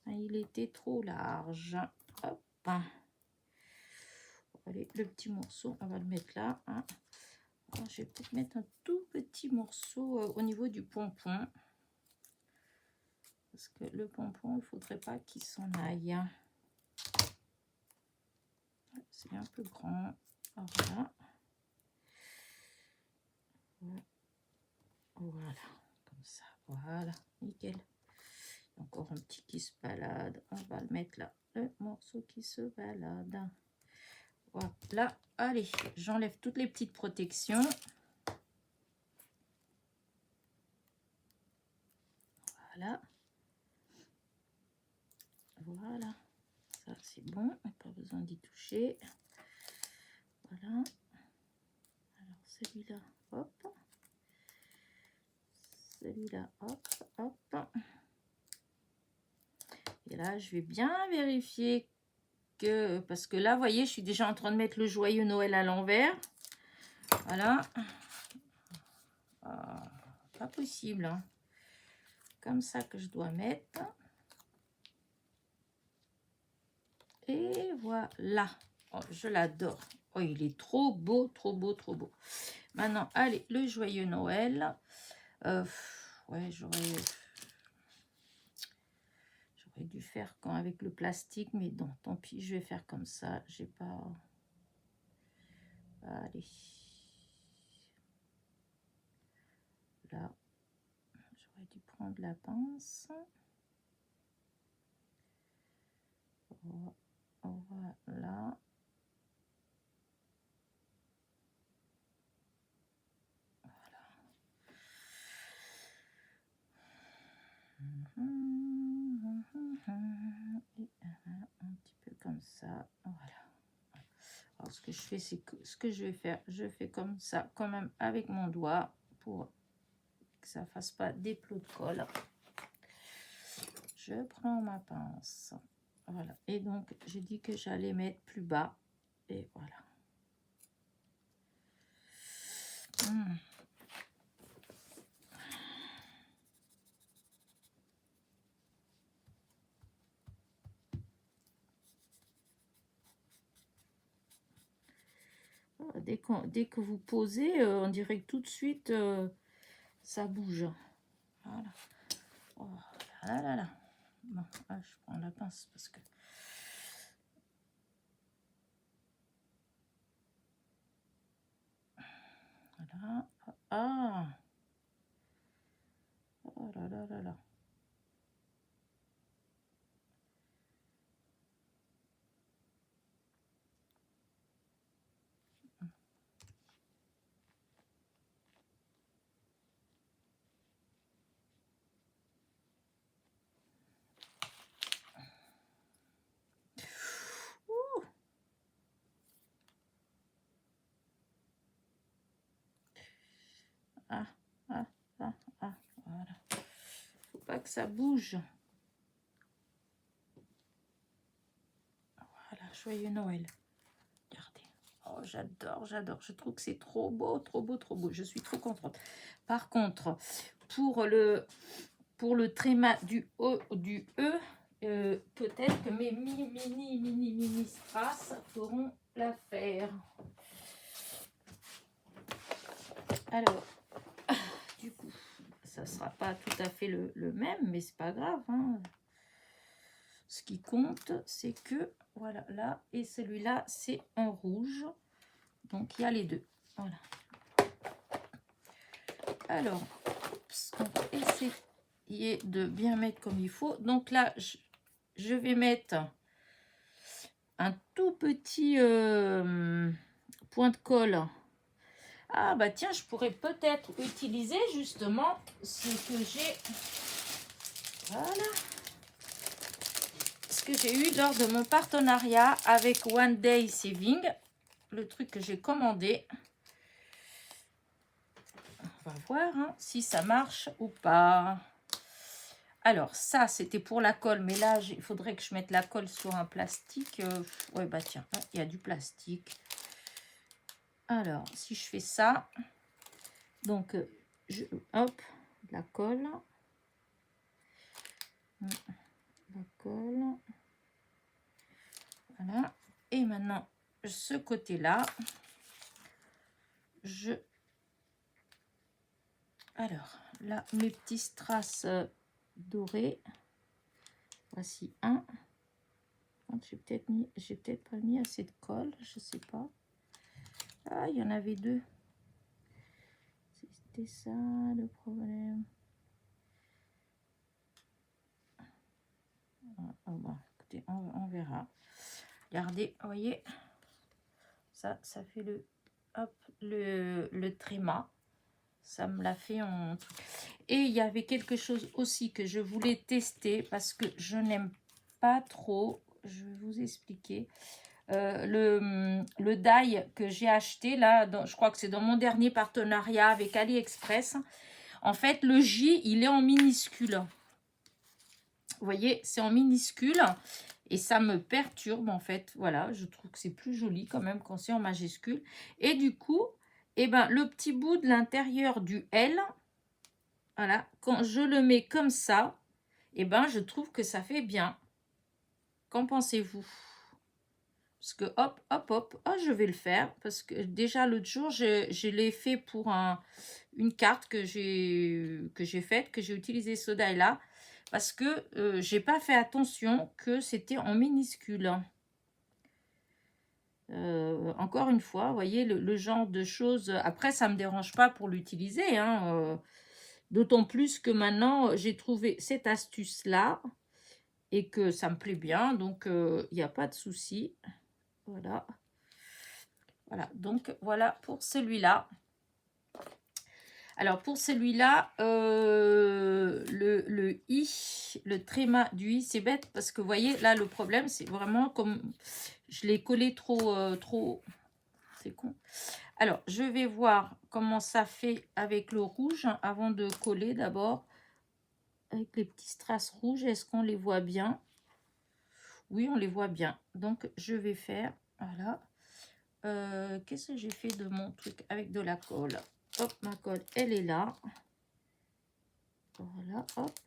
Il était trop large. Hop. Allez, le petit morceau, on va le mettre là. Hein. Alors, je vais peut-être mettre un tout petit morceau au niveau du pompon. Parce que le pompon, il ne faudrait pas qu'il s'en aille. c'est un peu grand. Voilà. Voilà, comme ça. Voilà, nickel. Encore un petit qui se balade. On va le mettre là. Le morceau qui se balade. Voilà. Allez, j'enlève toutes les petites protections. Voilà. Voilà. Ça, c'est bon. Pas besoin d'y toucher. Voilà. Alors, celui-là, hop. Celui-là, hop, hop. Et là, je vais bien vérifier que... Parce que là, vous voyez, je suis déjà en train de mettre le joyeux Noël à l'envers. Voilà. Pas possible. Hein. Comme ça que je dois mettre. Et voilà. Oh, je l'adore. Oh, il est trop beau, trop beau, trop beau. Maintenant, allez, le joyeux Noël. Ouais, j'aurais dû faire quand avec le plastique, mais non, tant pis, je vais faire comme ça. J'ai pas... Allez. Là, j'aurais dû prendre la pince. Voilà. Et un petit peu comme ça. Voilà. Alors, ce que je fais, c'est que ce que je vais faire, je fais comme ça, quand même, avec mon doigt, pour que ça fasse pas des plots de colle. Je prends ma pince. Voilà. Et donc, j'ai dit que j'allais mettre plus bas. Et voilà. Dès que vous posez, on dirait que tout de suite, ça bouge. Voilà. Oh là là là. Bon, là, je prends la pince parce que... Voilà. Ah. Oh là là là là. Ouh. Ah, ah, ah, ah, voilà. Faut pas que ça bouge. Voilà, joyeux Noël. Regardez. Oh, j'adore, j'adore. Je trouve que c'est trop beau, trop beau, trop beau. Je suis trop contente. Par contre, pour le tréma du E, peut-être que mes mini strass feront l'affaire. Alors, du coup, ça sera pas tout à fait le même, mais c'est pas grave. Hein. Ce qui compte, c'est que, voilà, là, et celui-là, c'est en rouge. Donc, il y a les deux. Voilà. Alors, on va essayer de bien mettre comme il faut. Donc là, je vais mettre un tout petit point de colle. Ah bah tiens, je pourrais peut-être utiliser justement ce que j'ai... Voilà. Ce que j'ai eu lors de mon partenariat avec One Day Saving. Le truc que j'ai commandé. On va voir hein, si ça marche ou pas. Alors ça, c'était pour la colle. Mais là, il faudrait que je mette la colle sur un plastique. Ouais, bah tiens, il y a du plastique. Alors, si je fais ça, donc, hop, la colle. La colle. Voilà. Et maintenant, ce côté-là, alors, là, mes petits strass dorés. Voici un. contre, j'ai peut-être pas mis assez de colle, je sais pas. Ah, il y en avait deux. C'était ça le problème. Ah, bon, écoutez, on verra. Regardez, vous voyez, ça fait le tréma. Ça me l'a fait en truc. Et il y avait quelque chose aussi que je voulais tester parce que je n'aime pas trop. Je vais vous expliquer. Le die que j'ai acheté là, je crois que c'est dans mon dernier partenariat avec AliExpress. En fait, le J, il est en minuscule. Vous voyez, c'est en minuscule et ça me perturbe en fait. Voilà, je trouve que c'est plus joli quand même quand c'est en majuscule. Et du coup, eh ben, le petit bout de l'intérieur du L, voilà, quand je le mets comme ça, eh ben, je trouve que ça fait bien. Qu'en pensez-vous? Parce que hop, hop, hop, oh, je vais le faire. Parce que déjà l'autre jour, je l'ai fait pour une carte que j'ai faite, que j'ai utilisé ce die-là. Parce que j'ai pas fait attention que c'était en minuscule. Encore une fois, vous voyez, le genre de choses. Après, ça ne me dérange pas pour l'utiliser. Hein, d'autant plus que maintenant, j'ai trouvé cette astuce-là. Et que ça me plaît bien. Donc, il n'y a pas de souci. Voilà. Voilà. Donc, voilà pour celui-là. Alors, pour celui-là, le I, le tréma du I, c'est bête parce que, vous voyez, là, le problème, c'est vraiment comme je l'ai collé trop... C'est con. Alors, je vais voir comment ça fait avec le rouge avant de coller d'abord. Avec les petits strass rouges, est-ce qu'on les voit bien? Oui, on les voit bien. Donc, je vais faire, voilà. Qu'est-ce que j'ai fait de mon truc avec de la colle? Hop, ma colle, elle est là. Voilà, hop.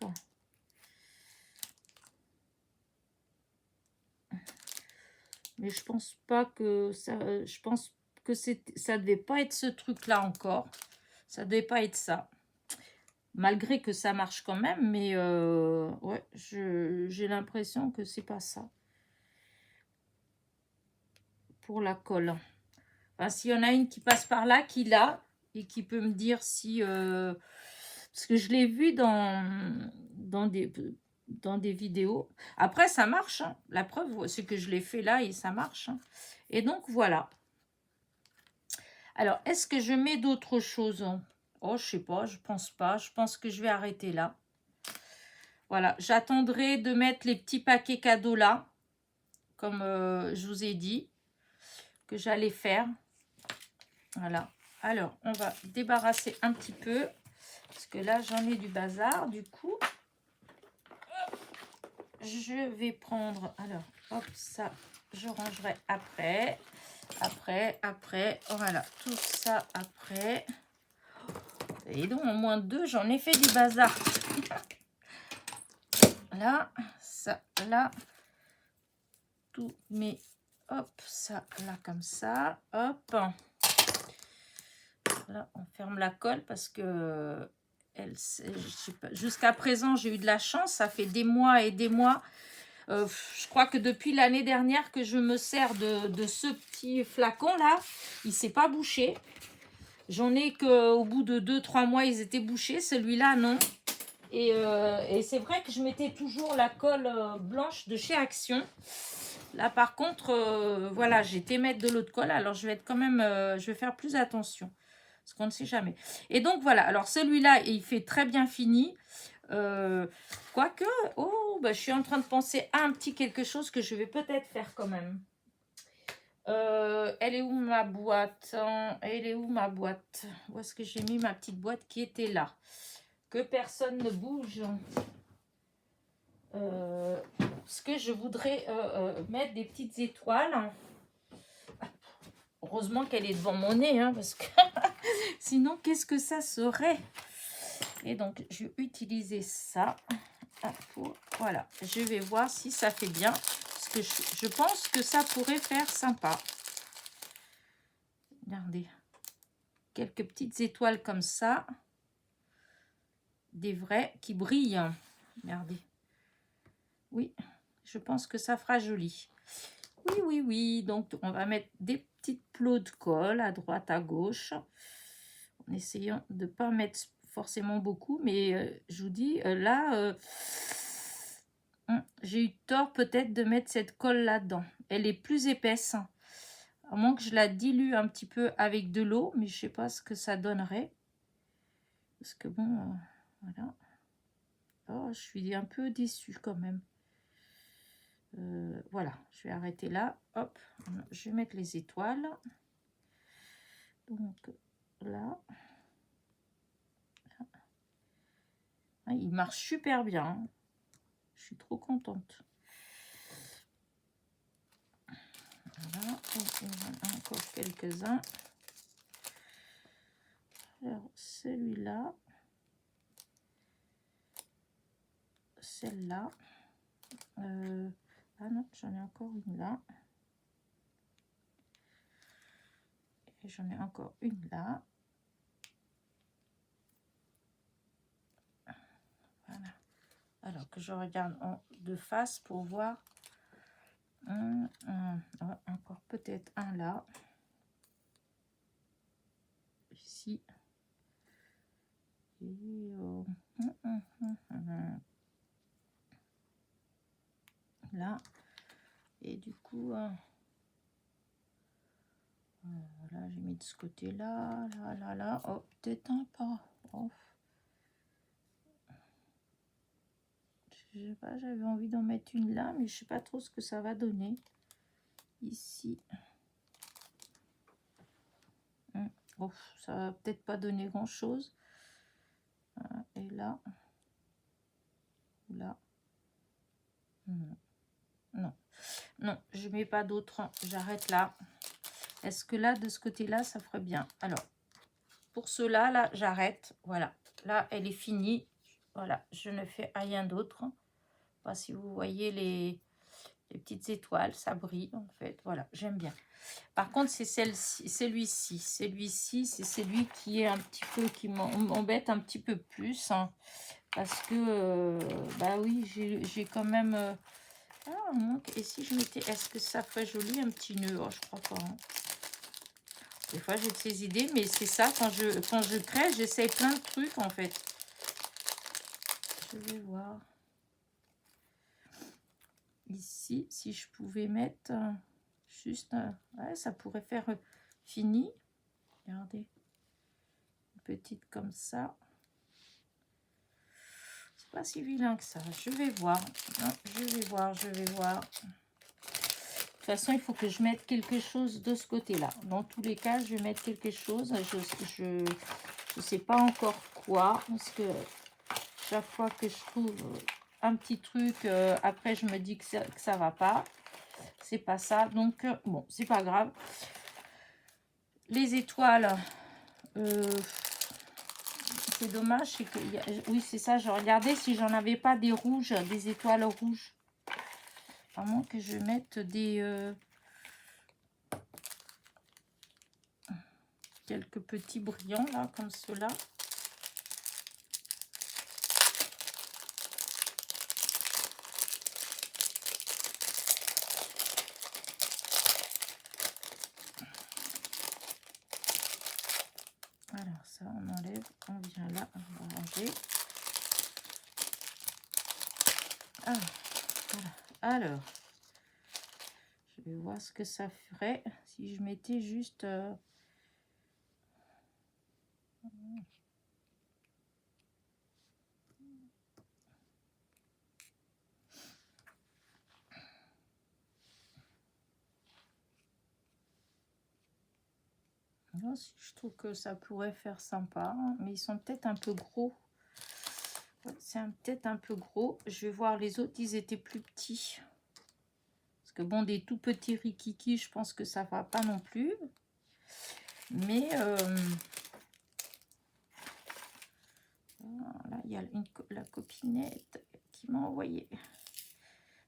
Mais je pense pas que ça... je pense que ça devait pas être ce truc-là encore. Ça devait pas être ça. Malgré que ça marche quand même, mais ouais, j'ai l'impression que c'est pas ça. Pour la colle. Enfin, s'il y en a une qui passe par là, qui l'a, et qui peut me dire si... parce que je l'ai vu dans des vidéos. Après, ça marche. Hein. La preuve, c'est que je l'ai fait là et ça marche. Hein. Et donc, voilà. Alors, est-ce que je mets d'autres choses? Oh, je sais pas, je pense pas. Je pense que je vais arrêter là. Voilà, j'attendrai de mettre les petits paquets cadeaux là, comme je vous ai dit, que j'allais faire. Voilà. Alors, on va débarrasser un petit peu, parce que là, j'en ai du bazar. Du coup, je vais prendre... Alors, hop, ça, je rangerai après. Après. Voilà, tout ça après. Et donc, au moins deux, j'en ai fait du bazar. Là, ça, là. Tout, mais hop, ça, là, comme ça. Hop. Là, on ferme la colle parce que jusqu'à présent, j'ai eu de la chance. Ça fait des mois et des mois. Je crois que depuis l'année dernière que je me sers de ce petit flacon-là, il ne s'est pas bouché. J'en ai qu'au bout de 2-3 mois, ils étaient bouchés. Celui-là, non. Et c'est vrai que je mettais toujours la colle blanche de chez Action. Là, par contre, voilà, j'ai été mettre de l'eau de colle. Alors, je vais être quand même, je vais faire plus attention. Parce qu'on ne sait jamais. Et donc, voilà. Alors, celui-là, il fait très bien fini. Quoique, oh, bah, je suis en train de penser à un petit quelque chose que je vais peut-être faire quand même. Elle est où ma boîte? Elle est où ma boîte? Où est-ce que j'ai mis ma petite boîte qui était là? Que personne ne bouge. Parce que je voudrais mettre des petites étoiles. Heureusement qu'elle est devant mon nez, hein, parce que sinon, qu'est-ce que ça serait? Et donc, je vais utiliser ça. Pour, voilà, je vais voir si ça fait bien. Parce que je pense que ça pourrait faire sympa. Regardez. Quelques petites étoiles comme ça. Des vrais qui brillent. Regardez. Oui, je pense que ça fera joli. Oui, oui, oui. Donc, on va mettre des petites plots de colle à droite, à gauche. En essayant de ne pas mettre forcément beaucoup. Mais je vous dis, là, j'ai eu tort peut-être de mettre cette colle là-dedans. Elle est plus épaisse. À moins que je la dilue un petit peu avec de l'eau. Mais je ne sais pas ce que ça donnerait. Parce que bon, voilà. Oh, je suis un peu déçue quand même. Voilà, je vais arrêter là. Hop, je vais mettre les étoiles. Donc là. Ah, il marche super bien. Hein. Je suis trop contente. Voilà, et voilà encore quelques-uns. Alors, celui-là. Celle-là. Ah non, j'en ai encore une là. Et j'en ai encore une là. Voilà. Alors que je regarde de face pour voir. Encore peut-être un là. Ici. Et, là. Et du coup, voilà, j'ai mis de ce côté-là, là. Oh, peut-être un pas. Oh. Je sais pas, j'avais envie d'en mettre une là, mais je sais pas trop ce que ça va donner. Ici. Oh, ça va peut-être pas donner grand-chose. Et là. Là. Non. Non, je mets pas d'autres. J'arrête là. Est-ce que là, de ce côté-là, ça ferait bien? Alors, pour cela, là, j'arrête. Voilà. Là, elle est finie. Voilà, je ne fais rien d'autre. Je sais pas si vous voyez les petites étoiles, ça brille en fait. Voilà, j'aime bien. Par contre, c'est celui-ci. Celui-ci, c'est celui qui est un petit peu, qui m'embête un petit peu plus. Hein, parce que, bah oui, j'ai quand même... ah, manque. Et si je mettais... Est-ce que ça ferait joli un petit nœud? Oh, je crois pas. Hein. Des fois, j'ai de ces idées, mais c'est ça, quand je crée, j'essaye plein de trucs, en fait. Je vais voir. Ici, si je pouvais mettre juste... ouais, ça pourrait faire fini. Regardez. Une petite comme ça. C'est pas si vilain que ça. Je vais voir. Non, je vais voir. De toute façon, il faut que je mette quelque chose de ce côté-là. Dans tous les cas, je vais mettre quelque chose. Je sais pas encore quoi. Parce que chaque fois que je trouve un petit truc, après, je me dis que ça va pas. C'est pas ça. Donc, bon, c'est pas grave. Les étoiles, c'est dommage. C'est que, oui, c'est ça. Je regardais si j'en avais pas des rouges, des étoiles rouges. Vraiment que je mette des... quelques petits brillants, là, comme cela. Alors, ça, on enlève. On vient là, on va ranger. Ah, voilà. Alors, je vais voir ce que ça ferait si je mettais juste... Non, je trouve que ça pourrait faire sympa, hein, mais ils sont peut-être un peu gros. Ouais, c'est peut-être un peu gros. Je vais voir les autres, ils étaient plus petits. Parce que bon, des tout petits rikiki, je pense que ça va pas non plus. Mais là, il y a la copinette qui m'a envoyé.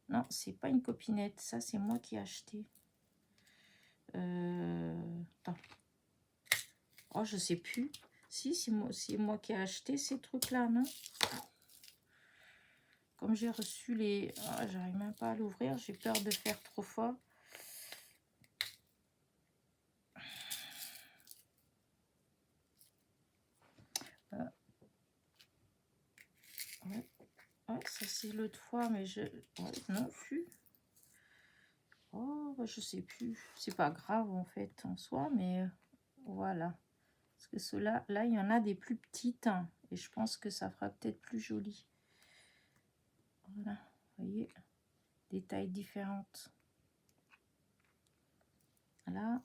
Non, c'est pas une copinette. Ça, c'est moi qui ai acheté. Attends. Oh, je sais plus. Si, c'est moi qui ai acheté ces trucs-là, non? comme j'ai reçu les... Ah, j'arrive même pas à l'ouvrir, j'ai peur de faire trop fort. Ouais. Ouais, ça c'est l'autre fois, mais je... Ouais, non, plus. Oh, je sais plus. C'est pas grave en fait en soi, mais voilà. Parce que ceux-là, là, il y en a des plus petites. Hein, et je pense que ça fera peut-être plus joli. Voilà, vous voyez, des tailles différentes. Voilà.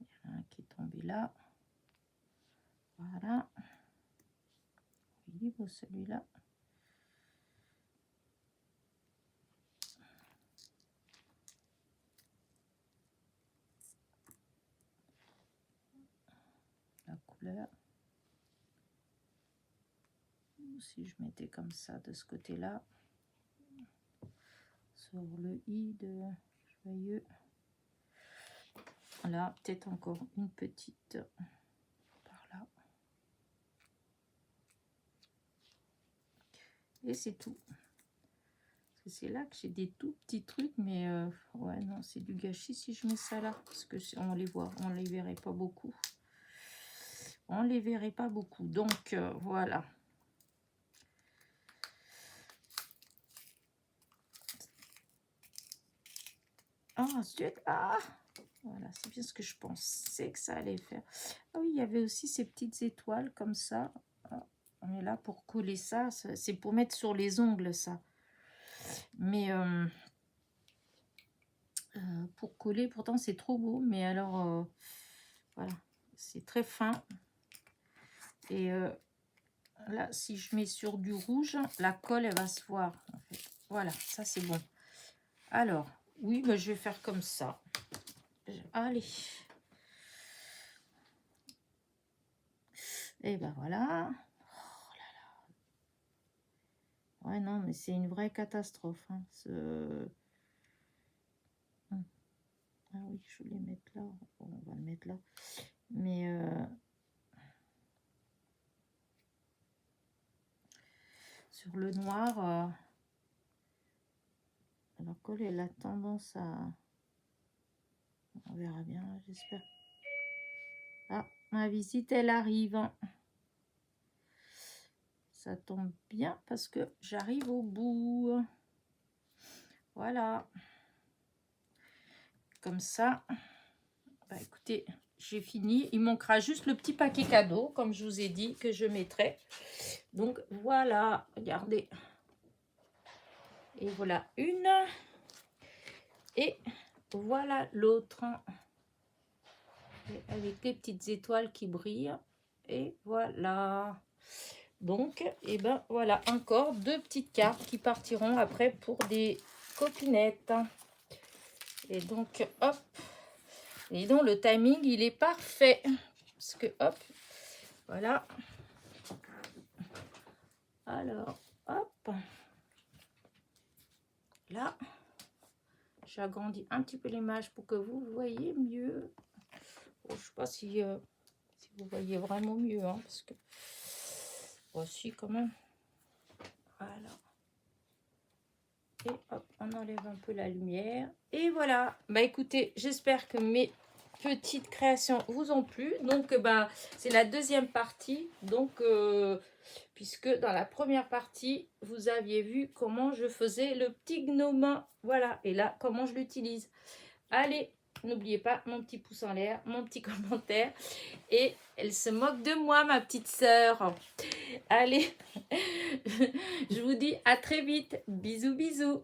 Il y en a un qui est tombé là. Voilà. Il est beau celui-là. La couleur. Si je mettais comme ça de ce côté-là, sur le i de joyeux. Voilà, peut-être encore une petite par là. Et c'est tout. C'est là que j'ai des tout petits trucs, mais ouais, non, c'est du gâchis si je mets ça là, parce que on les voit, on les verrait pas beaucoup. On les verrait pas beaucoup, donc voilà. Ensuite, voilà, c'est bien ce que je pensais que ça allait faire. Ah oui, il y avait aussi ces petites étoiles comme ça. On est là pour coller ça, c'est pour mettre sur les ongles ça. Mais pour coller, pourtant c'est trop beau, mais alors voilà, c'est très fin. Et là, si je mets sur du rouge, la colle elle va se voir en fait. Voilà, ça c'est bon. Alors oui, bah, je vais faire comme ça. Allez. Et ben voilà. Oh là là. Ouais, non, mais c'est une vraie catastrophe. Hein, Ah oui, je voulais mettre là. Bon, on va le mettre là. Mais sur le noir, la colle, elle a tendance à... On verra bien, j'espère. Ah, ma visite, elle arrive. Ça tombe bien parce que j'arrive au bout. Voilà. Comme ça. Bah, écoutez, j'ai fini. Il manquera juste le petit paquet cadeau, comme je vous ai dit, que je mettrai. Donc, voilà. Regardez. Et voilà une. Et voilà l'autre. Avec les petites étoiles qui brillent. Et voilà. Donc, et ben voilà, encore deux petites cartes qui partiront après pour des copinettes. Et donc, hop. Et donc, le timing, il est parfait. Parce que, hop, voilà. Alors, hop. Là, j'agrandis un petit peu l'image pour que vous voyez mieux. Bon, je ne sais pas si vous voyez vraiment mieux, hein, parce que voici quand même. Voilà. Et hop, on enlève un peu la lumière. Et voilà. Bah écoutez, j'espère que mes petites créations vous ont plu. Donc bah c'est la deuxième partie. Donc puisque dans la première partie, vous aviez vu comment je faisais le petit gnome. Voilà. Et là, comment je l'utilise. Allez, n'oubliez pas mon petit pouce en l'air, mon petit commentaire. Et elle se moque de moi, ma petite sœur. Allez, je vous dis à très vite. Bisous, bisous.